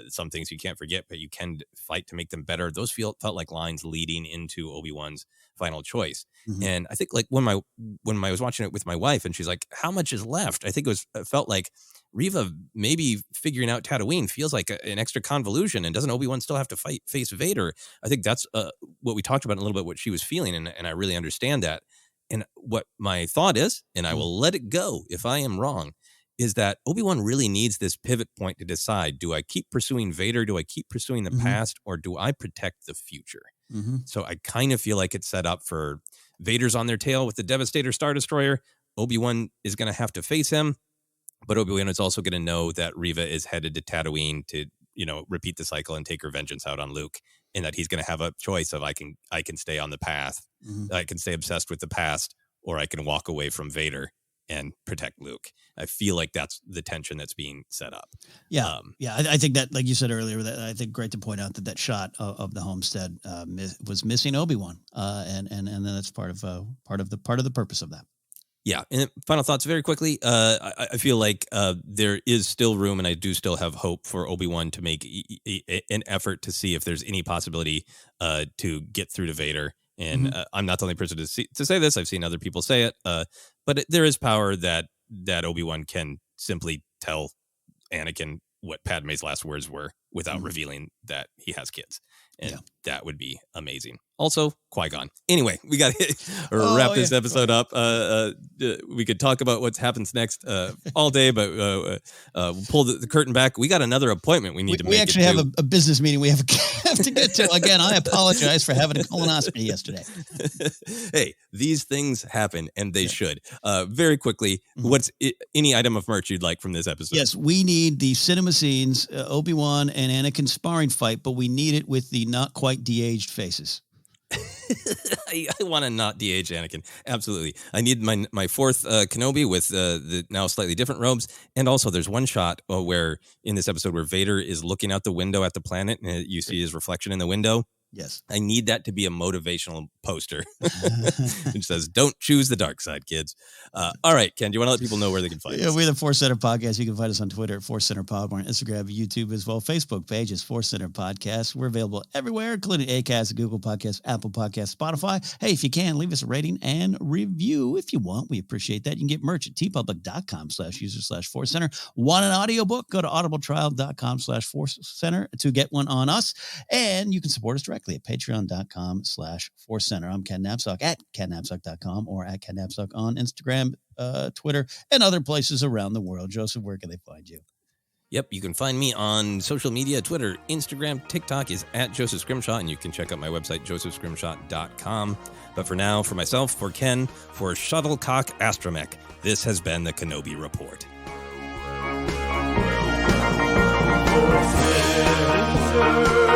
Some things you can't forget, but you can fight to make them better. Those felt like lines leading into Obi-Wan's final choice. Mm-hmm. And I think like when I was watching it with my wife, and she's like, how much is left? I think it felt like Reva maybe figuring out Tatooine feels like an extra convolution, and doesn't Obi-Wan still have to face Vader? I think that's what we talked about a little bit, what she was feeling, and I really understand that. And what my thought is, and I will let it go if I am wrong, is that Obi-Wan really needs this pivot point to decide, do I keep pursuing Vader? Do I keep pursuing the past? Or do I protect the future? Mm-hmm. So I kind of feel like it's set up for Vader's on their tail with the Devastator Star Destroyer. Obi-Wan is going to have to face him, but Obi-Wan is also going to know that Reva is headed to Tatooine to, repeat the cycle and take her vengeance out on Luke, and that he's going to have a choice of I can stay on the path, I can stay obsessed with the past, or I can walk away from Vader and protect Luke. I feel like that's the tension that's being set up. Yeah. I think that, like you said earlier, that I think great to point out that shot of the homestead was missing Obi-Wan, and then that's part of the purpose of that. Yeah. And final thoughts very quickly. I feel like there is still room, and I do still have hope for Obi-Wan to make an effort to see if there's any possibility to get through to Vader. And I'm not the only person to say this. I've seen other people say it. But there is power that Obi-Wan can simply tell Anakin what Padme's last words were without revealing that he has kids. And that would be amazing. Also, Qui-Gon. Anyway, we got to wrap this episode up. We could talk about what happens next all day, but we'll pull the curtain back. We got another appointment we need to make. We actually have a business meeting we have to get to. Again, I apologize for having a colonoscopy yesterday. Hey, these things happen, and they should. Very quickly, what's any item of merch you'd like from this episode? Yes, we need the cinema scenes, Obi-Wan and Anakin sparring fight, but we need it with the not quite de-aged faces. I want to not de-age Anakin. Absolutely. I need my fourth Kenobi with the now slightly different robes. And also there's one shot where in this episode where Vader is looking out the window at the planet, and you see his reflection in the window. Yes. I need that to be a motivational poster. It says, don't choose the dark side, kids. All right, Ken, do you want to let people know where they can find us? We're the Force Center Podcast. You can find us on Twitter at Force Center Pod. We're on Instagram, YouTube as well. Facebook page is Force Center Podcast. We're available everywhere, including Acast, Google Podcasts, Apple Podcasts, Spotify. Hey, if you can, leave us a rating and review if you want. We appreciate that. You can get merch at tpublic.com/user/Force Center. Want an audiobook? Go to audibletrial.com/Force Center to get one on us. And you can support us directly at patreon.com/Force Center. I'm Ken Napzok at kennapzok.com or at Ken Napzok on Instagram, Twitter, and other places around the world. Joseph, where can they find you? Yep, you can find me on social media, Twitter, Instagram, TikTok is at Joseph Scrimshaw, and you can check out my website, josephscrimshaw.com. But for now, for myself, for Ken, for Shuttlecock Astromech, this has been the Kenobi Report. Force Center.